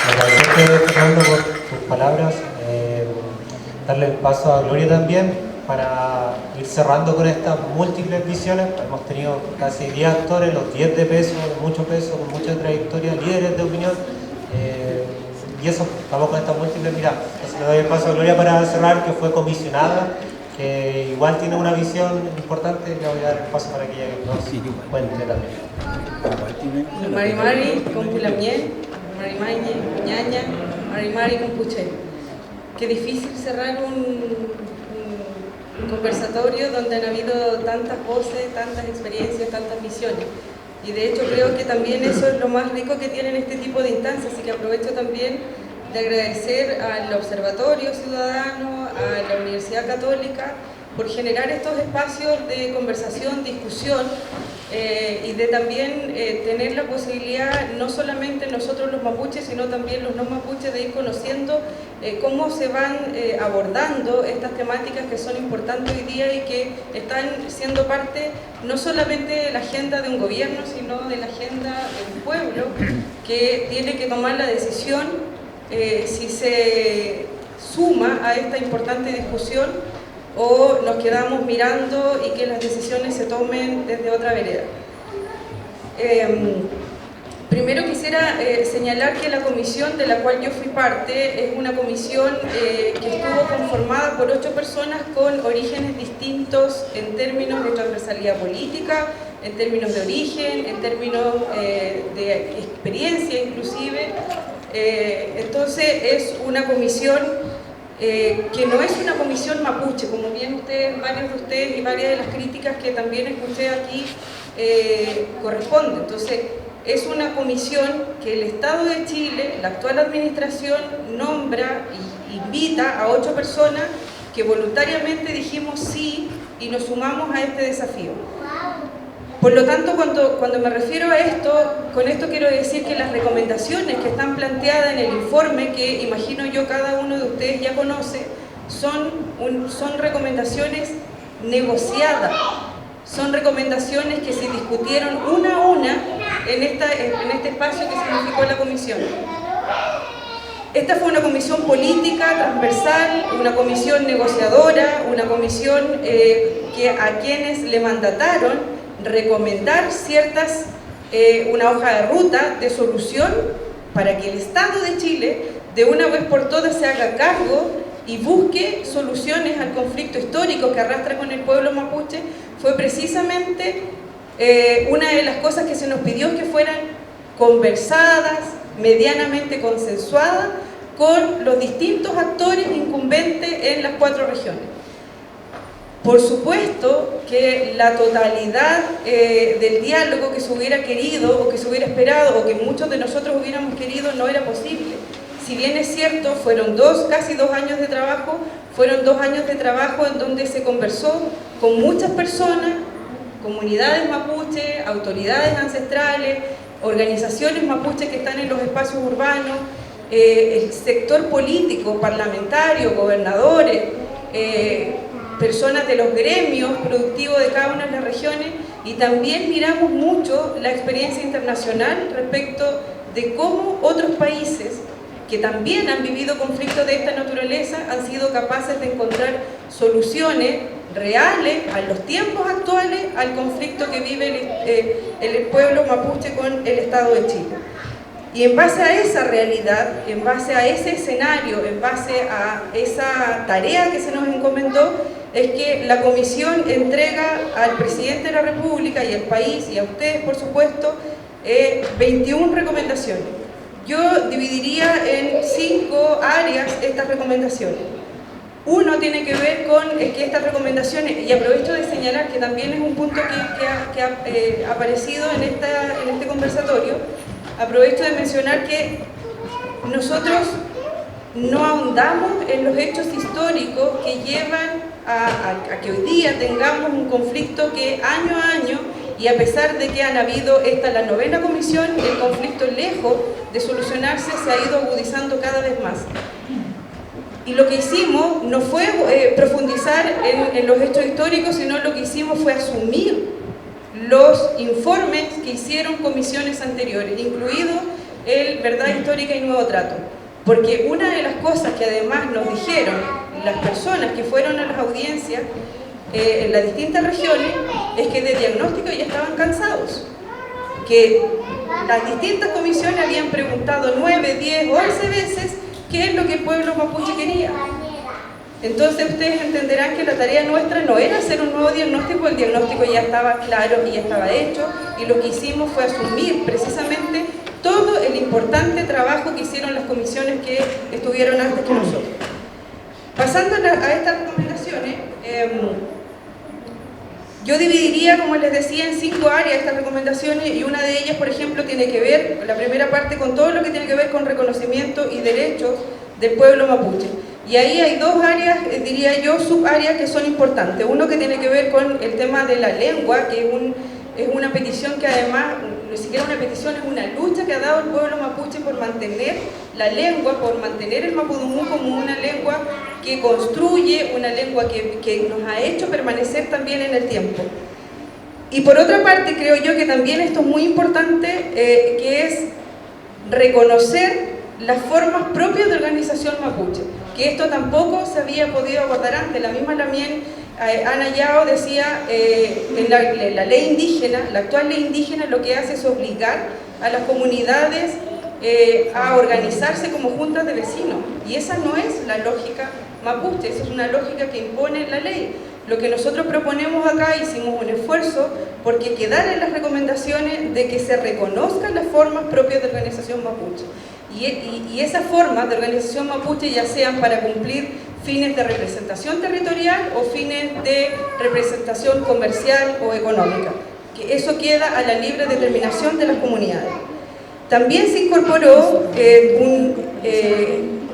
Agradecerte, Fernando, por tus palabras. Darle el paso a Gloria también para ir cerrando con estas múltiples visiones. Hemos tenido casi 10 actores, los 10 de peso, de mucho peso, con mucha trayectoria, líderes de opinión. Y eso, estamos con estas múltiples miradas. Entonces le doy el paso a Gloria para cerrar, que fue comisionada, que igual tiene una visión importante. Le voy a dar el paso para que ella nos cuente también. Marimari con Pulamiel, Marimari Ñaña, Marimari con Puché. Qué difícil cerrar un conversatorio donde han habido tantas voces, tantas experiencias, tantas visiones. Y de hecho creo que también eso es lo más rico que tienen este tipo de instancias, así que aprovecho también de agradecer al Observatorio Ciudadano, a la Universidad Católica, por generar estos espacios de conversación, discusión, y de también tener la posibilidad, no solamente nosotros los mapuches, sino también los no mapuches, de ir conociendo cómo se van abordando estas temáticas que son importantes hoy día y que están siendo parte no solamente de la agenda de un gobierno, sino de la agenda de un pueblo que tiene que tomar la decisión si se suma a esta importante discusión o nos quedamos mirando y que las decisiones se tomen desde otra vereda. Primero quisiera señalar que la comisión de la cual yo fui parte es una comisión que estuvo conformada por 8 personas con orígenes distintos en términos de transversalidad política, en términos de origen, en términos de experiencia inclusive. Entonces es una comisión que no es una comisión mapuche, como bien varios de ustedes y varias de las críticas que también escuché aquí corresponden. Entonces, es una comisión que el Estado de Chile, la actual administración, nombra e invita a 8 personas que voluntariamente dijimos sí y nos sumamos a este desafío. Por lo tanto, cuando me refiero a esto, con esto quiero decir que las recomendaciones que están planteadas en el informe, que imagino yo cada uno de ustedes ya conoce, son recomendaciones negociadas, son recomendaciones que se discutieron una a una en este espacio que significó la comisión. Esta fue una comisión política, transversal, una comisión negociadora, una comisión que a quienes le mandataron recomendar una hoja de ruta de solución para que el Estado de Chile de una vez por todas se haga cargo y busque soluciones al conflicto histórico que arrastra con el pueblo mapuche. Fue precisamente una de las cosas que se nos pidió, que fueran conversadas, medianamente consensuadas con los distintos actores incumbentes en las 4 regiones. Por supuesto que la totalidad del diálogo que se hubiera querido o que se hubiera esperado o que muchos de nosotros hubiéramos querido no era posible. Si bien es cierto, fueron casi 2 años de trabajo, fueron 2 años de trabajo en donde se conversó con muchas personas, comunidades mapuche, autoridades ancestrales, organizaciones mapuche que están en los espacios urbanos, el sector político, parlamentario, gobernadores, personas de los gremios productivos de cada una de las regiones, y también miramos mucho la experiencia internacional respecto de cómo otros países que también han vivido conflictos de esta naturaleza han sido capaces de encontrar soluciones reales a los tiempos actuales al conflicto que vive el pueblo mapuche con el Estado de Chile. Y en base a esa realidad, en base a ese escenario, en base a esa tarea que se nos encomendó, es que la comisión entrega al presidente de la República y al país, y a ustedes por supuesto, 21 recomendaciones. Yo dividiría en 5 áreas estas recomendaciones. Uno tiene que ver con que estas recomendaciones, y aprovecho de señalar que también es un punto que ha aparecido en este conversatorio, aprovecho de mencionar que nosotros no ahondamos en los hechos históricos que llevan a que hoy día tengamos un conflicto que año a año, y a pesar de que han habido, esta la 9ª comisión, el conflicto lejos de solucionarse se ha ido agudizando cada vez más. Y lo que hicimos no fue profundizar en los hechos históricos, sino lo que hicimos fue asumir los informes que hicieron comisiones anteriores, incluido el Verdad Histórica y Nuevo Trato. Porque una de las cosas que además nos dijeron las personas que fueron a las audiencias en las distintas regiones es que de diagnóstico ya estaban cansados, que las distintas comisiones habían preguntado 9, 10, 11 veces qué es lo que el pueblo mapuche quería. Entonces ustedes entenderán que la tarea nuestra no era hacer un nuevo diagnóstico, el diagnóstico ya estaba claro y ya estaba hecho, y lo que hicimos fue asumir precisamente todo el importante trabajo que hicieron las comisiones que estuvieron antes que nosotros. Pasando a estas recomendaciones, yo dividiría, como les decía, en 5 áreas estas recomendaciones, y una de ellas, por ejemplo, tiene que ver, la primera parte, con todo lo que tiene que ver con reconocimiento y derechos del pueblo mapuche. Y ahí hay 2 áreas, diría yo, subáreas que son importantes. Uno que tiene que ver con el tema de la lengua, que es una petición que además, ni siquiera una petición, es una lucha que ha dado el pueblo mapuche por mantener la lengua, por mantener el mapudungún como una lengua que construye, una lengua que nos ha hecho permanecer también en el tiempo. Y por otra parte, creo yo que también esto es muy importante, que es reconocer las formas propias de organización mapuche, que esto tampoco se había podido abordar antes. La misma también Ana Yao decía, en la ley indígena, la actual ley indígena lo que hace es obligar a las comunidades a organizarse como juntas de vecinos, y esa no es la lógica mapuche, esa es una lógica que impone la ley. Lo que nosotros proponemos acá, hicimos un esfuerzo porque quedara en las recomendaciones de que se reconozcan las formas propias de organización mapuche, y esas formas de organización mapuche ya sean para cumplir fines de representación territorial o fines de representación comercial o económica, que eso queda a la libre determinación de las comunidades. También se incorporó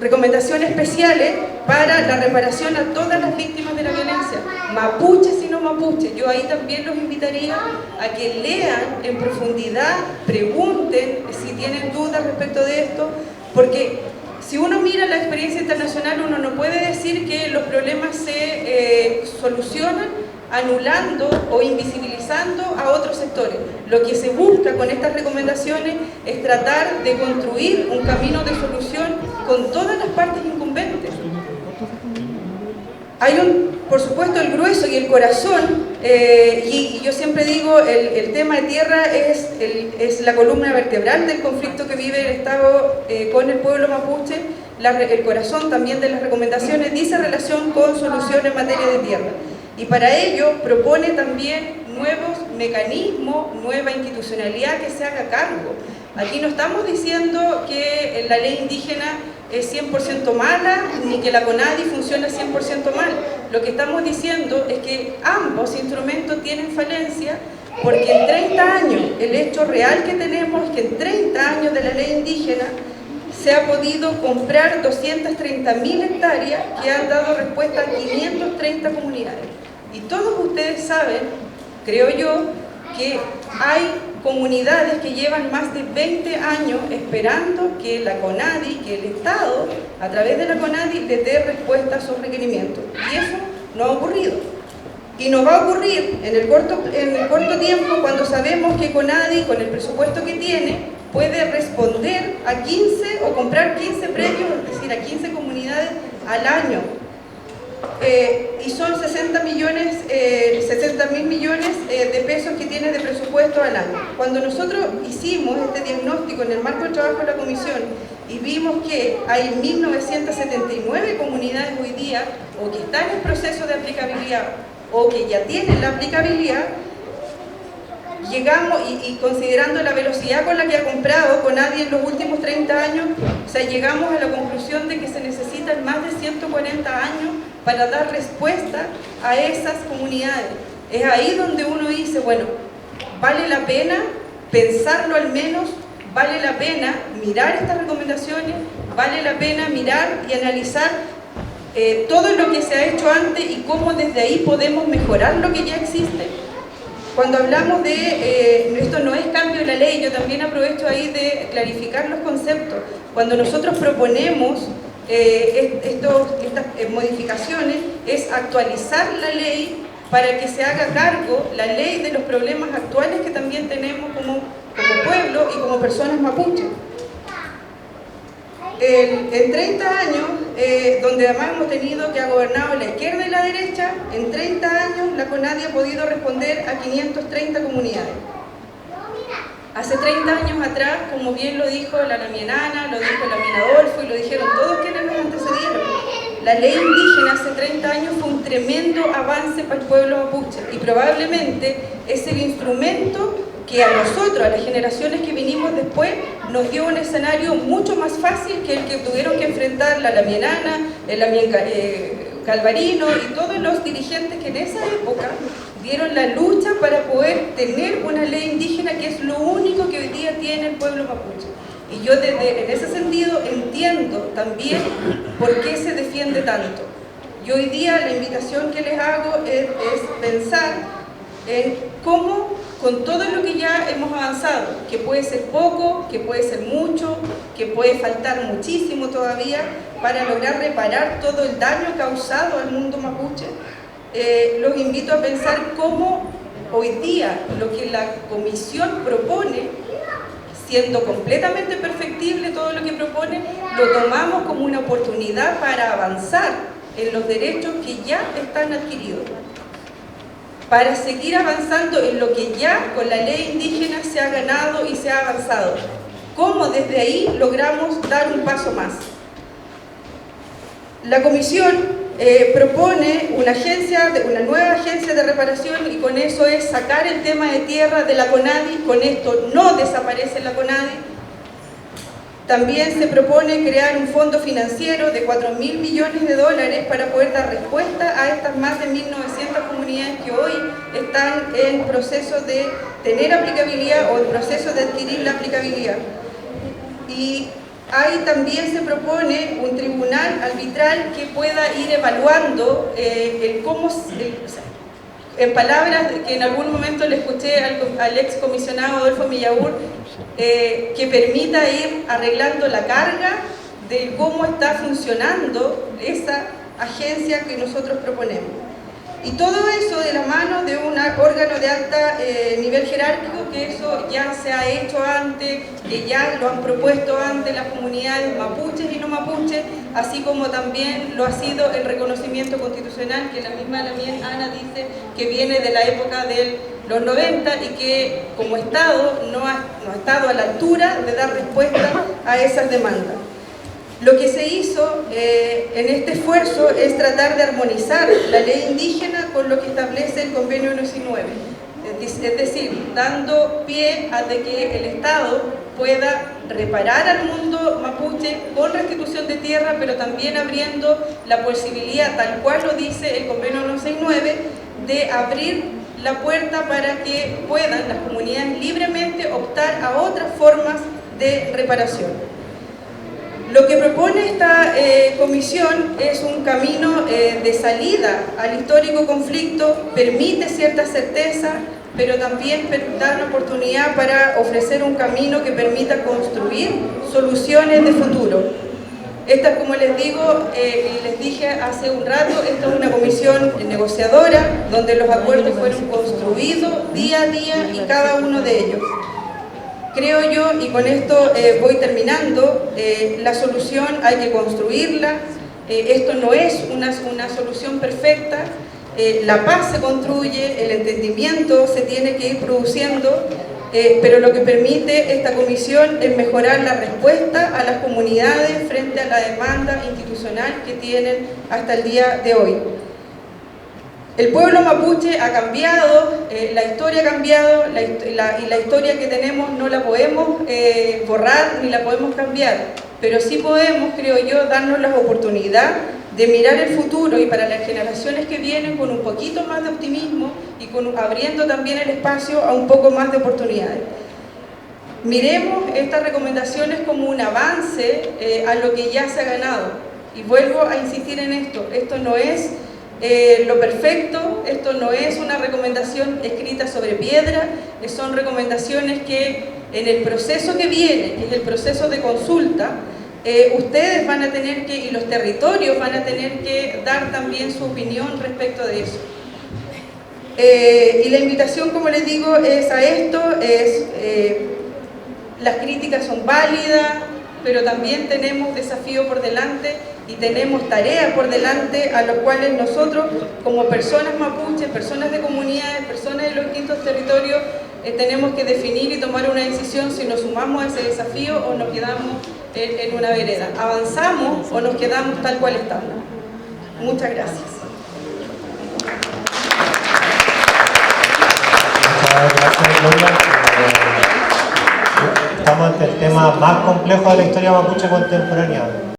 recomendaciones especiales para la reparación a todas las víctimas de la violencia, mapuches y no mapuches. Yo ahí también los invitaría a que lean en profundidad, pregunten si tienen dudas respecto de esto, porque si uno mira la experiencia internacional, uno no puede decir que los problemas se solucionan anulando o invisibilizando penalizando a otros sectores. Lo que se busca con estas recomendaciones es tratar de construir un camino de solución con todas las partes incumbentes. Hay por supuesto, el grueso y el corazón, y yo siempre digo, el tema de tierra es la columna vertebral del conflicto que vive el Estado con el pueblo mapuche. El corazón también de las recomendaciones dice relación con solución en materia de tierra. Y para ello propone también nuevos mecanismos, nueva institucionalidad que se haga cargo. Aquí no estamos diciendo que la ley indígena es 100% mala, ni que la CONADI funciona 100% mal. Lo que estamos diciendo es que ambos instrumentos tienen falencia, porque en 30 años, el hecho real que tenemos es que en 30 años de la ley indígena se ha podido comprar 230.000 hectáreas que han dado respuesta a 530 comunidades. Y todos ustedes saben, creo yo, que hay comunidades que llevan más de 20 años esperando que la CONADI, que el Estado, a través de la CONADI, les dé respuesta a sus requerimientos. Y eso no ha ocurrido. Y no va a ocurrir en el corto tiempo, cuando sabemos que CONADI, con el presupuesto que tiene, puede responder a 15 o comprar 15 predios, es decir, a 15 comunidades al año. Y son 60.000 millones de pesos que tiene de presupuesto al año. Cuando nosotros hicimos este diagnóstico en el marco del trabajo de la comisión y vimos que hay 1.979 comunidades hoy día o que están en proceso de aplicabilidad o que ya tienen la aplicabilidad, llegamos, y considerando la velocidad con la que ha comprado CONADI en los últimos 30 años, o sea, llegamos a la conclusión de que se necesitan más de 140 años para dar respuesta a esas comunidades. Es ahí donde uno dice, bueno, vale la pena pensarlo al menos, vale la pena mirar estas recomendaciones, vale la pena mirar y analizar todo lo que se ha hecho antes y cómo desde ahí podemos mejorar lo que ya existe. Cuando hablamos de, esto no es cambio de la ley, yo también aprovecho ahí de clarificar los conceptos. Cuando nosotros proponemos estas modificaciones, es actualizar la ley para que se haga cargo la ley de los problemas actuales que también tenemos como pueblo y como personas mapuches. En 30 años, donde además hemos tenido que ha gobernado la izquierda y la derecha, en 30 años la CONADI ha podido responder a 530 comunidades. Hace 30 años atrás, como bien lo dijo la Lamienana, lo dijo la Minadolfo y lo dijeron todos quienes nos antecedieron, la ley indígena hace 30 años fue un tremendo avance para el pueblo mapuche y probablemente es el instrumento que a nosotros, a las generaciones que vinimos después, nos dio un escenario mucho más fácil que el que tuvieron que enfrentar la Lamienana, el Lamien Calvarino y todos los dirigentes que en esa época dieron la lucha para poder tener una ley indígena, que es lo único que hoy día tiene el pueblo mapuche. Y yo en ese sentido entiendo también por qué se defiende tanto. Y hoy día la invitación que les hago es pensar en cómo, con todo lo que ya hemos avanzado, que puede ser poco, que puede ser mucho, que puede faltar muchísimo todavía, para lograr reparar todo el daño causado al mundo mapuche, los invito a pensar cómo hoy día lo que la comisión propone, siendo completamente perfectible todo lo que propone, lo tomamos como una oportunidad para avanzar en los derechos que ya están adquiridos, para seguir avanzando en lo que ya con la ley indígena se ha ganado y se ha avanzado. ¿Cómo desde ahí logramos dar un paso más? La comisión propone una nueva agencia de reparación, y con eso es sacar el tema de tierra de la CONADI. Con esto no desaparece la CONADI. También se propone crear un fondo financiero de 4.000 millones de dólares para poder dar respuesta a estas más de 1.900 comunidades que hoy están en proceso de tener aplicabilidad o en proceso de adquirir la aplicabilidad. Y ahí también se propone un tribunal arbitral que pueda ir evaluando en palabras que en algún momento le escuché al ex comisionado Adolfo Millagur, que permita ir arreglando la carga de cómo está funcionando esa agencia que nosotros proponemos. Y todo eso de la mano de un órgano de alta nivel jerárquico, que eso ya se ha hecho antes, que ya lo han propuesto antes las comunidades mapuches y no mapuches, así como también lo ha sido el reconocimiento constitucional, que la misma Lamien Ana dice que viene de la época de los 90 y que como Estado no ha estado a la altura de dar respuesta a esas demandas. Lo que se hizo en este esfuerzo es tratar de armonizar la ley indígena con lo que establece el convenio 119, es decir, dando pie a de que el Estado pueda reparar al mundo mapuche con restitución de tierra, pero también abriendo la posibilidad, tal cual lo dice el convenio 169, de abrir la puerta para que puedan las comunidades libremente optar a otras formas de reparación. Lo que propone esta comisión es un camino de salida al histórico conflicto, permite cierta certeza, pero también da la oportunidad para ofrecer un camino que permita construir soluciones de futuro. Esta, como les digo, y les dije hace un rato, esta es una comisión negociadora donde los acuerdos fueron construidos día a día y cada uno de ellos. Creo yo, y con esto voy terminando, la solución hay que construirla, esto no es una solución perfecta, la paz se construye, el entendimiento se tiene que ir produciendo, pero lo que permite esta comisión es mejorar la respuesta a las comunidades frente a la demanda institucional que tienen hasta el día de hoy. El pueblo mapuche ha cambiado, la historia ha cambiado, y la historia que tenemos no la podemos borrar ni la podemos cambiar, pero sí podemos, creo yo, darnos la oportunidad de mirar el futuro y para las generaciones que vienen con un poquito más de optimismo y abriendo también el espacio a un poco más de oportunidades. Miremos estas recomendaciones como un avance a lo que ya se ha ganado. Y vuelvo a insistir en esto no es lo perfecto, esto no es una recomendación escrita sobre piedra, son recomendaciones que en el proceso que viene, que es el proceso de consulta, ustedes van a tener que, y los territorios van a tener que dar también su opinión respecto de eso. Y la invitación, como les digo, es a esto, las críticas son válidas, pero también tenemos desafíos por delante y tenemos tareas por delante a las cuales nosotros, como personas mapuches, personas de comunidades, personas de los distintos territorios, tenemos que definir y tomar una decisión si nos sumamos a ese desafío o nos quedamos en una vereda. ¿Avanzamos o nos quedamos tal cual estamos? Muchas gracias. Muchas gracias, Gloria. Estamos ante el tema más complejo de la historia mapuche contemporánea.